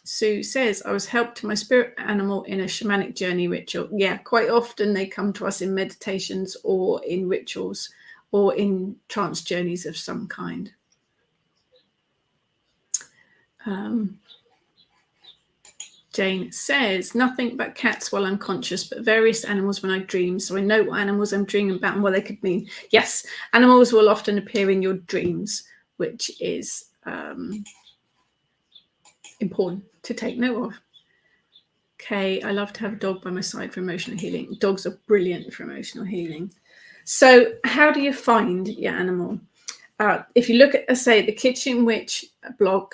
[SPEAKER 1] Sue says, "I was helped to my spirit animal in a shamanic journey ritual." Yeah, quite often they come to us in meditations or in rituals or in trance journeys of some kind. Jane says, "Nothing but cats while unconscious, but various animals when I dream. So I know what animals I'm dreaming about and what they could mean." Yes, animals will often appear in your dreams, which is important to take note of. Okay, I love to have a dog by my side for emotional healing. Dogs are brilliant for emotional healing. So how do you find your animal? If you look at, say, the Kitchen Witch blog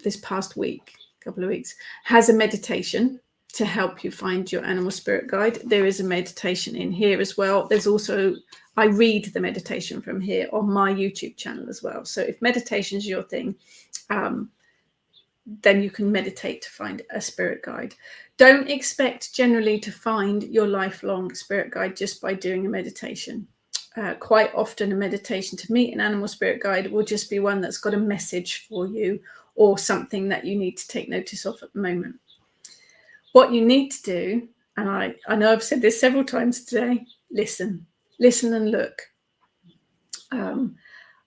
[SPEAKER 1] this past week, couple of weeks, has a meditation to help you find your animal spirit guide. There is a meditation in here as well. There's also, I read the meditation from here on my YouTube channel as well. So if meditation is your thing, then you can meditate to find a spirit guide. Don't expect generally to find your lifelong spirit guide just by doing a meditation. Quite often a meditation to meet an animal spirit guide will just be one that's got a message for you or something that you need to take notice of at the moment. What you need to do, and I know I've said this several times today, listen and look.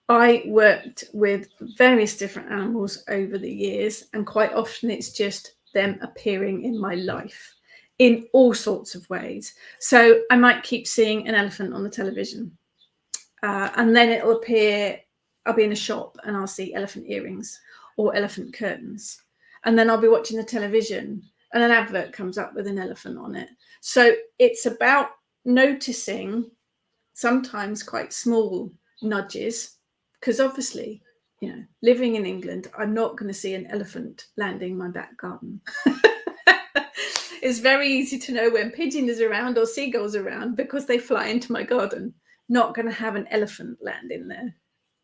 [SPEAKER 1] I worked with various different animals over the years, and quite often it's just them appearing in my life in all sorts of ways. So I might keep seeing an elephant on the television, and then it'll appear, I'll be in a shop and I'll see elephant earrings or elephant curtains. And then I'll be watching the television and an advert comes up with an elephant on it. So it's about noticing sometimes quite small nudges, because obviously, you know, living in England, I'm not going to see an elephant landing my back garden. It's very easy to know when pigeon is around or seagulls around because they fly into my garden. Not going to have an elephant land in there.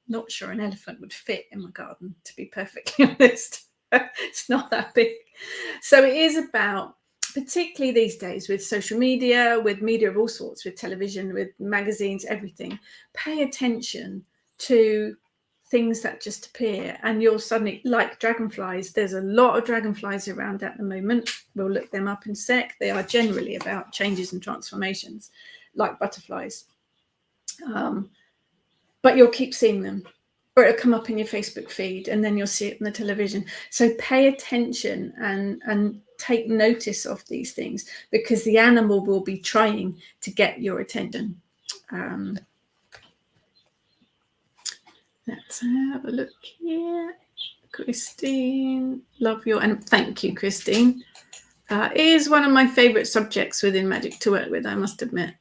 [SPEAKER 1] Not sure an elephant would fit in my garden, to be perfectly honest. It's not that big. So it is about, particularly these days with social media, with media of all sorts, with television, with magazines, everything, pay attention to things that just appear, and you'll suddenly, like dragonflies, there's a lot of dragonflies around at the moment. We'll look them up in a sec. They are generally about changes and transformations, like butterflies. But you'll keep seeing them, or it'll come up in your Facebook feed, and then you'll see it on the television. So pay attention and take notice of these things, because the animal will be trying to get your attention. Let's have a look here. Christine, love your, and thank you, Christine. It is one of my favourite subjects within magic to work with, I must admit.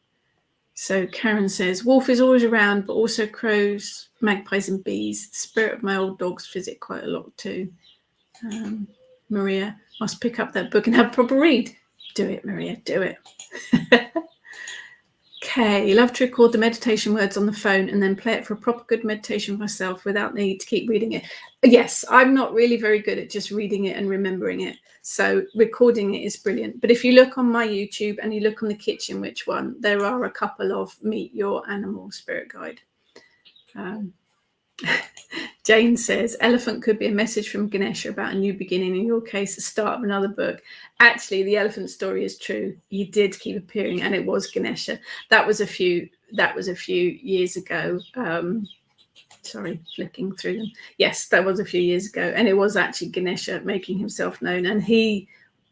[SPEAKER 1] So Karen says, wolf is always around, but also crows, magpies and bees. The spirit of my old dogs visit quite a lot too. Maria, must pick up that book and have a proper read. Do it, Maria, do it. Okay, love to record the meditation words on the phone and then play it for a proper good meditation myself without need to keep reading it. Yes, I'm not really very good at just reading it and remembering it. So recording it is brilliant. But if you look on my YouTube and you look on the Kitchen Witch one, there are a couple of Meet Your Animal Spirit Guide. Jane says, elephant could be a message from Ganesha about a new beginning. In your case, the start of another book. Actually, the elephant story is true. He did keep appearing, and it was Ganesha. That was a few years ago. Sorry, flicking through them. Yes, that was a few years ago, and it was actually Ganesha making himself known. And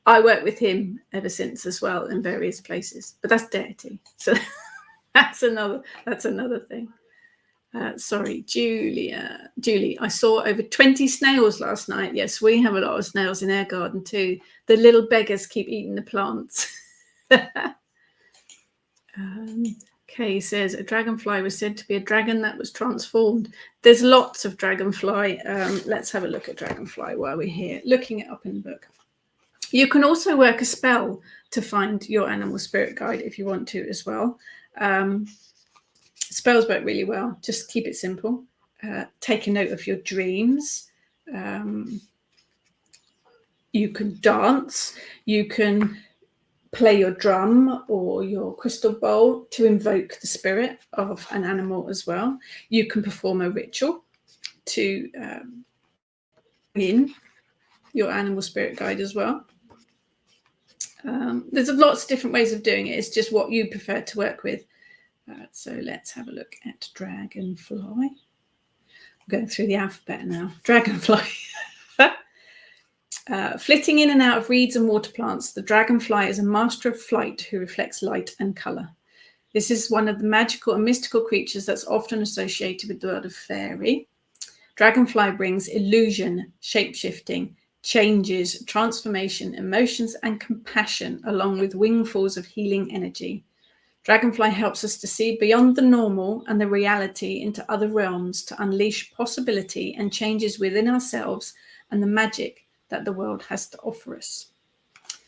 [SPEAKER 1] I worked with him ever since as well in various places. But that's deity. So that's another thing. Sorry, Julie, I saw over 20 snails last night. Yes, we have a lot of snails in our garden too. The little beggars keep eating the plants. Kay says, a dragonfly was said to be a dragon that was transformed. There's lots of dragonfly. Let's have a look at dragonfly while we're here, looking it up in the book. You can also work a spell to find your animal spirit guide if you want to as well. Spells work really well. Just keep it simple. Take a note of your dreams. You can dance. You can play your drum or your crystal bowl to invoke the spirit of an animal as well. You can perform a ritual to bring in your animal spirit guide as well. There's lots of different ways of doing it. It's just what you prefer to work with. So let's have a look at Dragonfly. I'm going through the alphabet now. Dragonfly. Flitting in and out of reeds and water plants, the dragonfly is a master of flight who reflects light and colour. This is one of the magical and mystical creatures that's often associated with the world of fairy. Dragonfly brings illusion, shape-shifting, changes, transformation, emotions, and compassion, along with wingfuls of healing energy. Dragonfly helps us to see beyond the normal and the reality into other realms, to unleash possibility and changes within ourselves and the magic that the world has to offer us.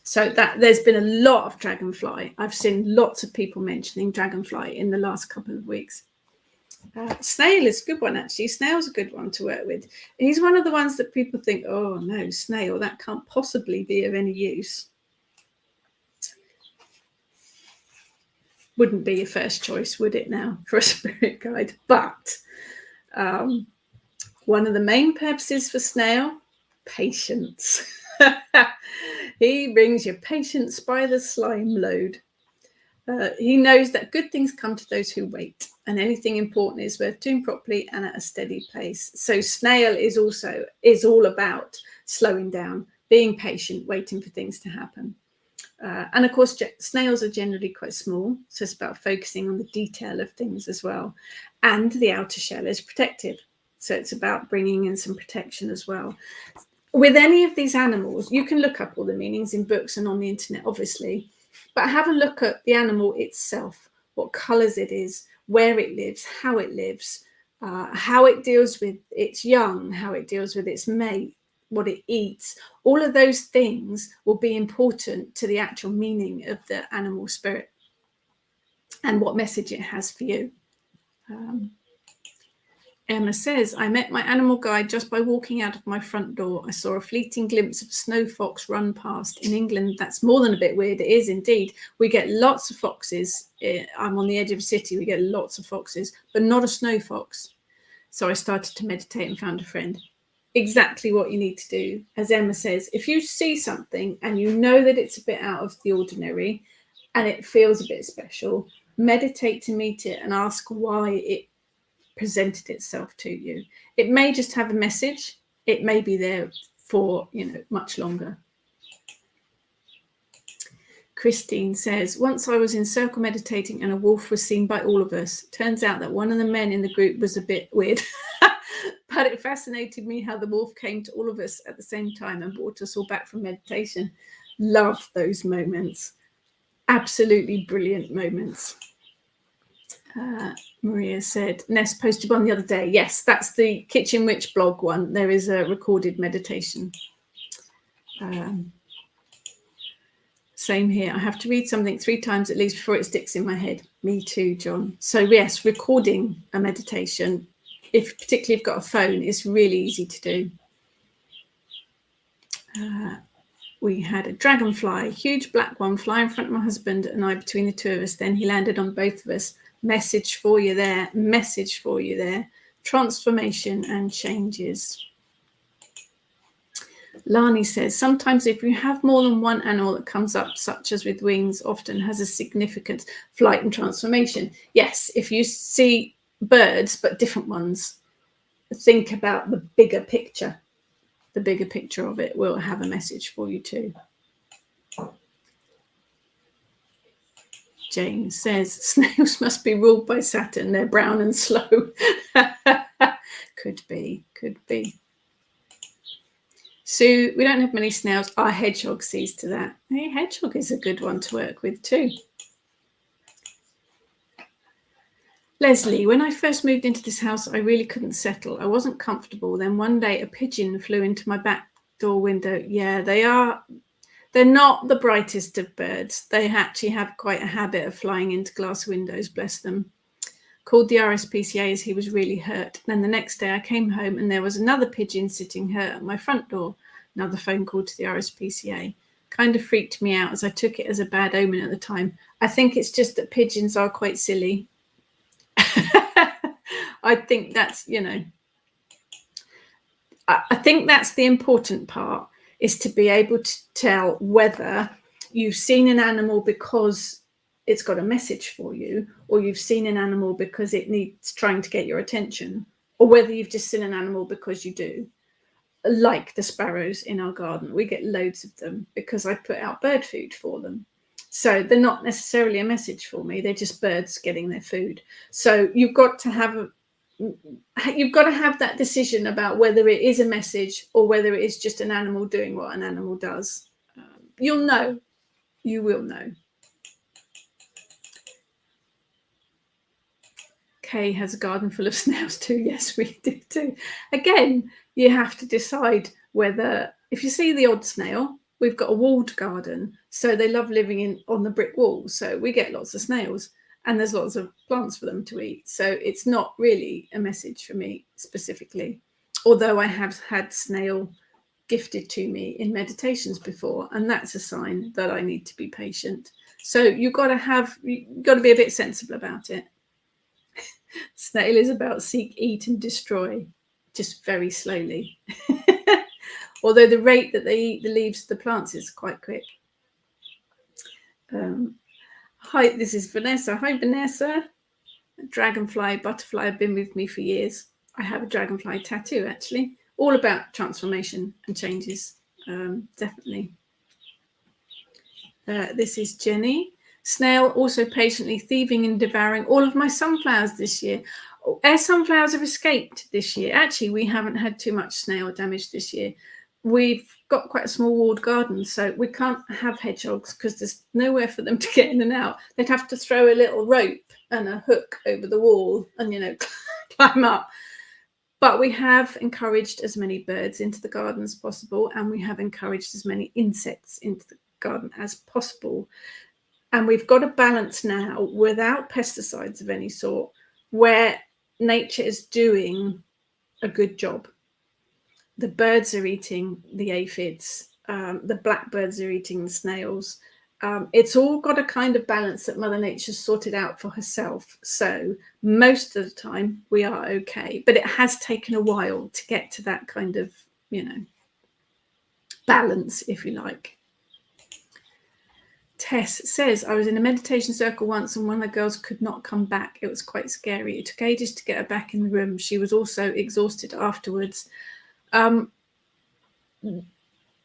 [SPEAKER 1] So that there's been a lot of dragonfly. I've seen lots of people mentioning dragonfly in the last couple of weeks. Snail is a good one, actually. Snail's a good one to work with. He's one of the ones that people think, oh no, snail, that can't possibly be of any use. Wouldn't be your first choice, would it now, for a spirit guide? But one of the main purposes for Snail, patience. He brings you patience by the slime load. He knows that good things come to those who wait. and anything important is worth doing properly and at a steady pace. So Snail is all about slowing down, being patient, waiting for things to happen. And of course, snails are generally quite small, so it's about focusing on the detail of things as well. And the outer shell is protective, so it's about bringing in some protection as well. With any of these animals, you can look up all the meanings in books and on the internet, obviously, but have a look at the animal itself, what colours it is, where it lives, how it deals with its young, how it deals with its mate, what it eats. All of those things will be important to the actual meaning of the animal spirit and what message it has for you. Emma says, I met my animal guide just by walking out of my front door. I saw a fleeting glimpse of a snow fox run past. In England, that's more than a bit weird. It is indeed. We get lots of foxes. I'm on the edge of a city. We get lots of foxes, but not a snow fox. So I started to meditate and found a friend. Exactly what you need to do. As Emma says, if you see something and you know that it's a bit out of the ordinary and it feels a bit special, meditate to meet it and ask why it presented itself to you. It may just have a message. It may be there for, much longer. Christine says, once I was in circle meditating and a wolf was seen by all of us. Turns out that one of the men in the group was a bit weird, but it fascinated me how the wolf came to all of us at the same time and brought us all back from meditation. Love those moments. Absolutely brilliant moments. Maria said, Ness posted one the other day. Yes, that's the Kitchen Witch blog one. There is a recorded meditation. Same here. I have to read something 3 times at least before it sticks in my head. Me too, John. So yes, recording a meditation, particularly if you've got a phone, is really easy to do. We had a dragonfly, huge black one, fly in front of my husband and I between the two of us. Then he landed on both of us. Message for you there. Message for you there. Transformation and changes. Lani says, sometimes if you have more than one animal that comes up, such as with wings, often has a significant flight and transformation. Yes, if you see birds, but different ones, think about the bigger picture. The bigger picture of it will have a message for you too. James says, snails must be ruled by Saturn. They're brown and slow. Could be. Sue, we don't have many snails. Our hedgehog sees to that. Hey, hedgehog is a good one to work with too. Leslie, when I first moved into this house, I really couldn't settle. I wasn't comfortable. Then one day a pigeon flew into my back door window. Yeah, they're not the brightest of birds. They actually have quite a habit of flying into glass windows, bless them. Called the RSPCA as he was really hurt. Then the next day I came home and there was another pigeon sitting hurt at my front door. Another phone call to the RSPCA. Kind of freaked me out as I took it as a bad omen at the time. I think it's just that pigeons are quite silly. I think that's, I think that's the important part, is to be able to tell whether you've seen an animal because it's got a message for you, or you've seen an animal because it needs trying to get your attention, or whether you've just seen an animal because you do. Like the sparrows in our garden, we get loads of them because I put out bird food for them. So they're not necessarily a message for me. They're just birds getting their food. So you've got to have that decision about whether it is a message or whether it is just an animal doing what an animal does. You'll know. You will know. Kay has a garden full of snails too. Yes, we do too. Again, you have to decide whether, if you see the odd snail, we've got a walled garden, so they love living on the brick walls. So we get lots of snails and there's lots of plants for them to eat. So it's not really a message for me specifically, although I have had snail gifted to me in meditations before, and that's a sign that I need to be patient. So you've got to be a bit sensible about it. Snail is about seek, eat and destroy, just very slowly. Although the rate that they eat the leaves of the plants is quite quick. Hi, this is Vanessa. Hi, Vanessa. Dragonfly, butterfly have been with me for years. I have a dragonfly tattoo, actually, all about transformation and changes, definitely. This is Jenny. Snail also patiently thieving and devouring all of my sunflowers this year. Our sunflowers have escaped this year. Actually, we haven't had too much snail damage this year. We've got quite a small walled garden, so we can't have hedgehogs because there's nowhere for them to get in and out. They'd have to throw a little rope and a hook over the wall and, you know, climb up. But we have encouraged as many birds into the garden as possible, and we have encouraged as many insects into the garden as possible. And we've got a balance now without pesticides of any sort, where nature is doing a good job. The birds are eating the aphids, the blackbirds are eating the snails. It's all got a kind of balance that Mother Nature's sorted out for herself. So most of the time we are okay, but it has taken a while to get to that kind of, you know, balance, if you like. Tess says, I was in a meditation circle once and one of the girls could not come back. It was quite scary. It took ages to get her back in the room. She was also exhausted afterwards.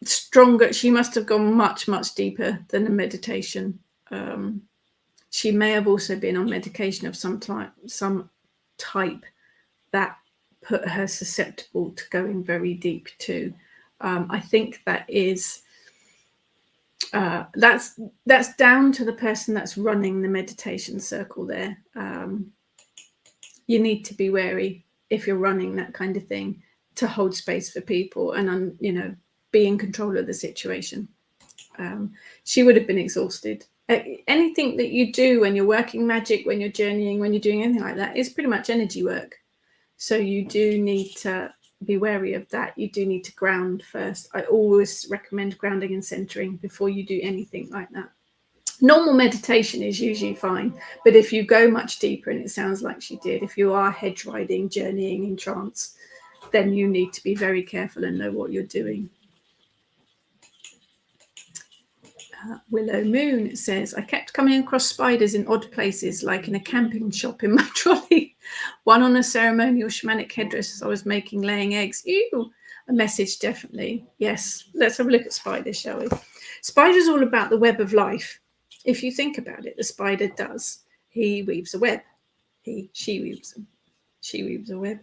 [SPEAKER 1] Stronger. She must have gone much, much deeper than a meditation. She may have also been on medication of some type that put her susceptible to going very deep too. I think that is that's down to the person that's running the meditation circle there. You need to be wary if you're running that kind of thing to hold space for people and, you know, be in control of the situation. She would have been exhausted. Anything that you do when you're working magic, when you're journeying, when you're doing anything like that, is pretty much energy work. So you do need to be wary of that. You do need to ground first. I always recommend grounding and centering before you do anything like that. Normal meditation is usually fine, but if you go much deeper, and it sounds like she did, if you are hedge riding, journeying in trance, then you need to be very careful and know what you're doing. Willow Moon says, I kept coming across spiders in odd places, like in a camping shop in my trolley. One on a ceremonial shamanic headdress as I was making laying eggs. Ew. A message, definitely. Yes. Let's have a look at spiders, shall we? Spiders all about the web of life. If you think about it, the spider does. He weaves a web. She weaves a web.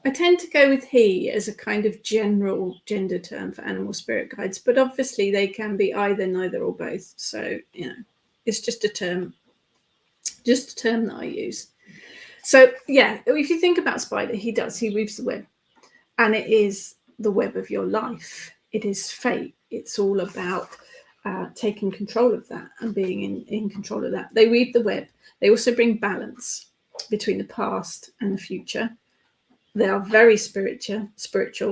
[SPEAKER 1] I tend to go with he as a kind of general gender term for animal spirit guides, but obviously they can be either, neither, or both. So, you know, it's just a term that I use. So, yeah, if you think about spider, he weaves the web, and it is the web of your life. It is fate. It's all about taking control of that and being in control of that. They weave the web. They also bring balance between the past and the future. They are very spiritual.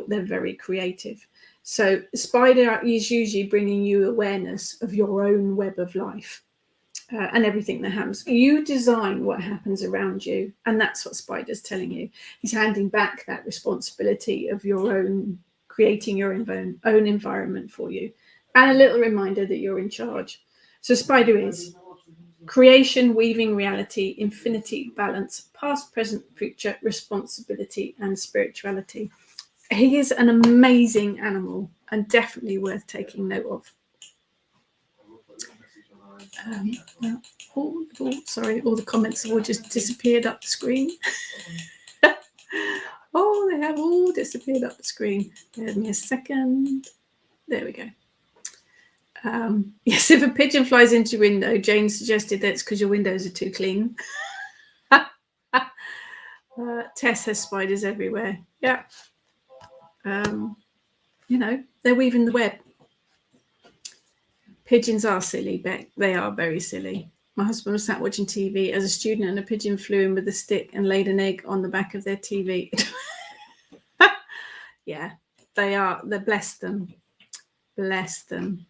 [SPEAKER 1] They're very creative. So the spider is usually bringing you awareness of your own web of life and everything that happens. You design what happens around you, and that's what spider's telling you. He's handing back that responsibility of your own, creating your own environment for you, and a little reminder that you're in charge. So spider is creation, weaving reality, infinity, balance, past, present, future, responsibility, and spirituality. He is an amazing animal and definitely worth taking note of. Sorry, all the comments have all just disappeared up the screen. Oh, they have all disappeared up the screen. Give me a second. There we go. Yes, if a pigeon flies into your window, Jane suggested that's because your windows are too clean. Tess has spiders everywhere. Yeah. You know, they're weaving the web. Pigeons are silly, Beck. They are very silly. My husband was sat watching TV as a student and a pigeon flew in with a stick and laid an egg on the back of their TV. Yeah, they are. They bless them. Bless them.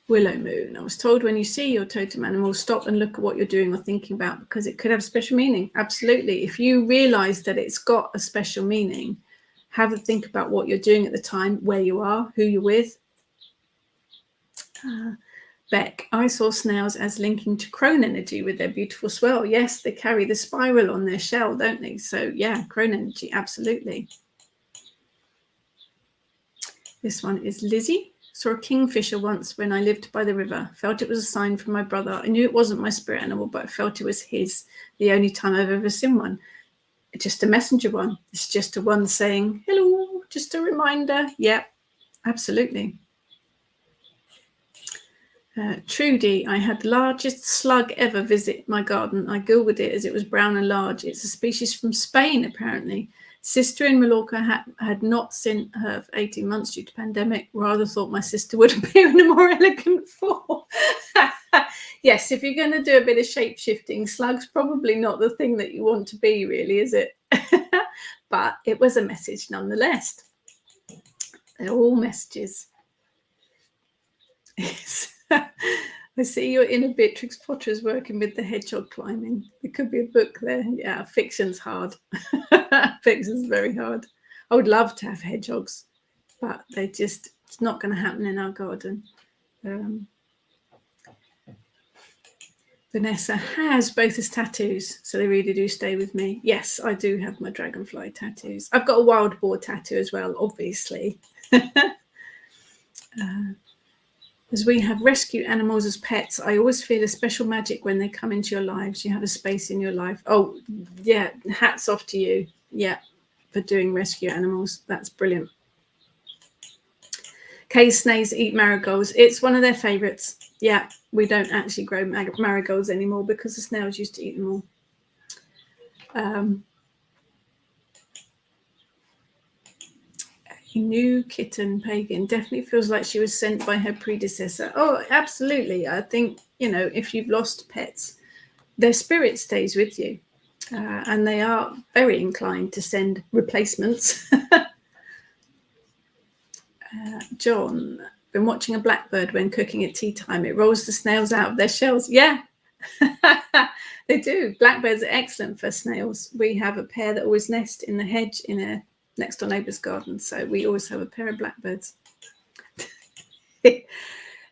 [SPEAKER 1] Willow Moon. I was told when you see your totem animal, stop and look at what you're doing or thinking about because it could have special meaning. Absolutely. If you realize that it's got a special meaning, have a think about what you're doing at the time, where you are, who you're with. Beck, I saw snails as linking to crone energy with their beautiful swirl. Yes, they carry the spiral on their shell, don't they? So yeah, crone energy, absolutely. This one is Lizzie. Saw a kingfisher once when I lived by the river. Felt it was a sign from my brother. I knew it wasn't my spirit animal, but I felt it was his. The only time I've ever seen one. Just a messenger one. It's just a one saying, hello, just a reminder. Yeah, absolutely. Trudy, I had the largest slug ever visit my garden. I googled it as it was brown and large. It's a species from Spain, apparently. Sister in Mallorca had not seen her for 18 months due to pandemic. Rather thought my sister would appear in a more elegant form. Yes, if you're going to do a bit of shape-shifting, slug's probably not the thing that you want to be, really, is it? But it was a message nonetheless. They're all messages. Yes. I see your inner Beatrix Potter is working with the hedgehog climbing. There could be a book there. Yeah, fiction's hard. Fiction's very hard. I would love to have hedgehogs, but it's not going to happen in our garden. Vanessa has both as tattoos, so they really do stay with me. Yes, I do have my dragonfly tattoos. I've got a wild boar tattoo as well, obviously. As we have rescue animals as pets, I always feel a special magic when they come into your lives. You have a space in your life. Oh, yeah, hats off to you. Yeah, for doing rescue animals. That's brilliant. Kay's snails eat marigolds. It's one of their favourites. Yeah, we don't actually grow marigolds anymore because the snails used to eat them all. A new kitten, Pagan, definitely feels like she was sent by her predecessor. Oh, absolutely. I think, if you've lost pets, their spirit stays with you. And they are very inclined to send replacements. John, been watching a blackbird when cooking at tea time. It rolls the snails out of their shells. Yeah, they do. Blackbirds are excellent for snails. We have a pair that always nest in the hedge in a next door neighbour's garden, so we always have a pair of blackbirds.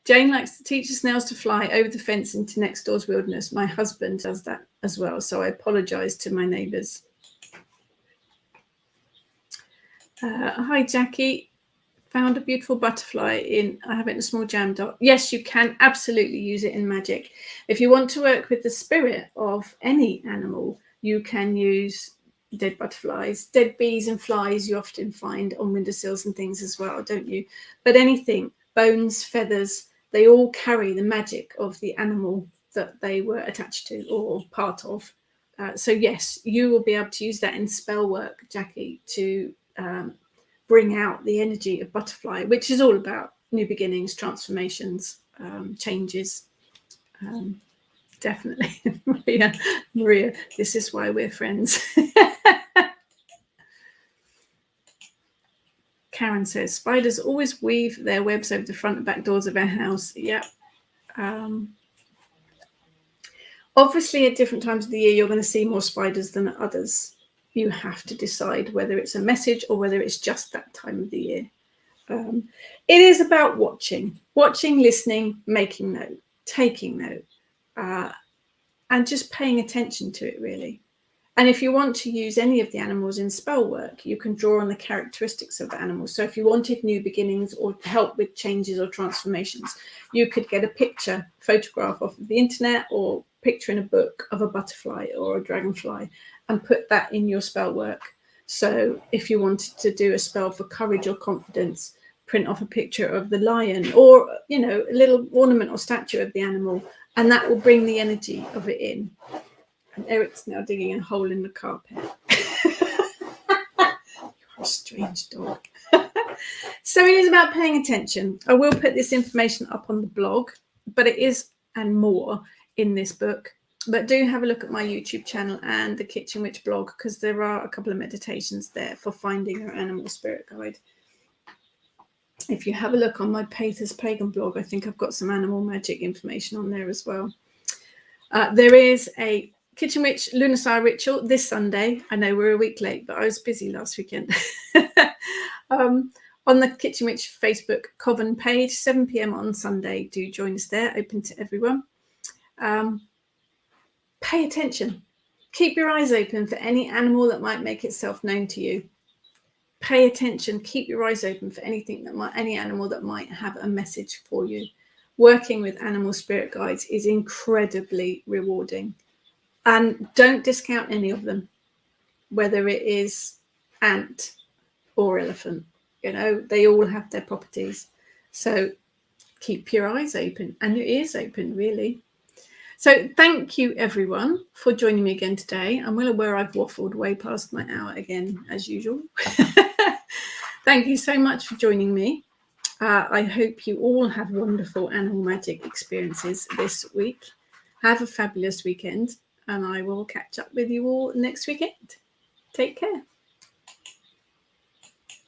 [SPEAKER 1] Jane likes to teach the snails to fly over the fence into next door's wilderness. My husband does that as well, so I apologise to my neighbours. Hi, Jackie. Found a beautiful butterfly I have it in a small jam dot. Yes, you can absolutely use it in magic. If you want to work with the spirit of any animal, you can use dead butterflies, dead bees and flies you often find on windowsills and things as well, don't you? But anything, bones, feathers, they all carry the magic of the animal that they were attached to or part of. So yes, you will be able to use that in spell work, Jackie, to bring out the energy of butterfly, which is all about new beginnings, transformations, changes. Definitely. Maria, this is why we're friends. Karen says, spiders always weave their webs over the front and back doors of our house. Yeah. Obviously, at different times of the year, you're going to see more spiders than at others. You have to decide whether it's a message or whether it's just that time of the year. It is about watching, listening, making note, taking note, and just paying attention to it, really. And if you want to use any of the animals in spell work, you can draw on the characteristics of the animals. So if you wanted new beginnings or help with changes or transformations, you could get a photograph off of the internet or picture in a book of a butterfly or a dragonfly and put that in your spell work. So if you wanted to do a spell for courage or confidence, print off a picture of the lion or, a little ornament or statue of the animal, and that will bring the energy of it in. And Eric's now digging a hole in the carpet. You're a strange dog. So it is about paying attention. I will put this information up on the blog, but it is and more in this book. But do have a look at my YouTube channel and the Kitchen Witch blog, because there are a couple of meditations there for finding your animal spirit guide. If you have a look on my Pater's Pagan blog, I think I've got some animal magic information on there as well. There is a Kitchen Witch Lunar ritual this Sunday. I know we're a week late, but I was busy last weekend. on the Kitchen Witch Facebook Coven page, 7 p.m. on Sunday. Do join us there, open to everyone. Pay attention. Keep your eyes open for any animal that might make itself known to you. Pay attention. Keep your eyes open for any animal that might have a message for you. Working with animal spirit guides is incredibly rewarding. And don't discount any of them, whether it is ant or elephant. You know, they all have their properties. So keep your eyes open and your ears open, really. So thank you, everyone, for joining me again today. I'm well aware I've waffled way past my hour again, as usual. Thank you so much for joining me. I hope you all have wonderful animal magic experiences this week. Have a fabulous weekend, and I will catch up with you all next weekend. Take care.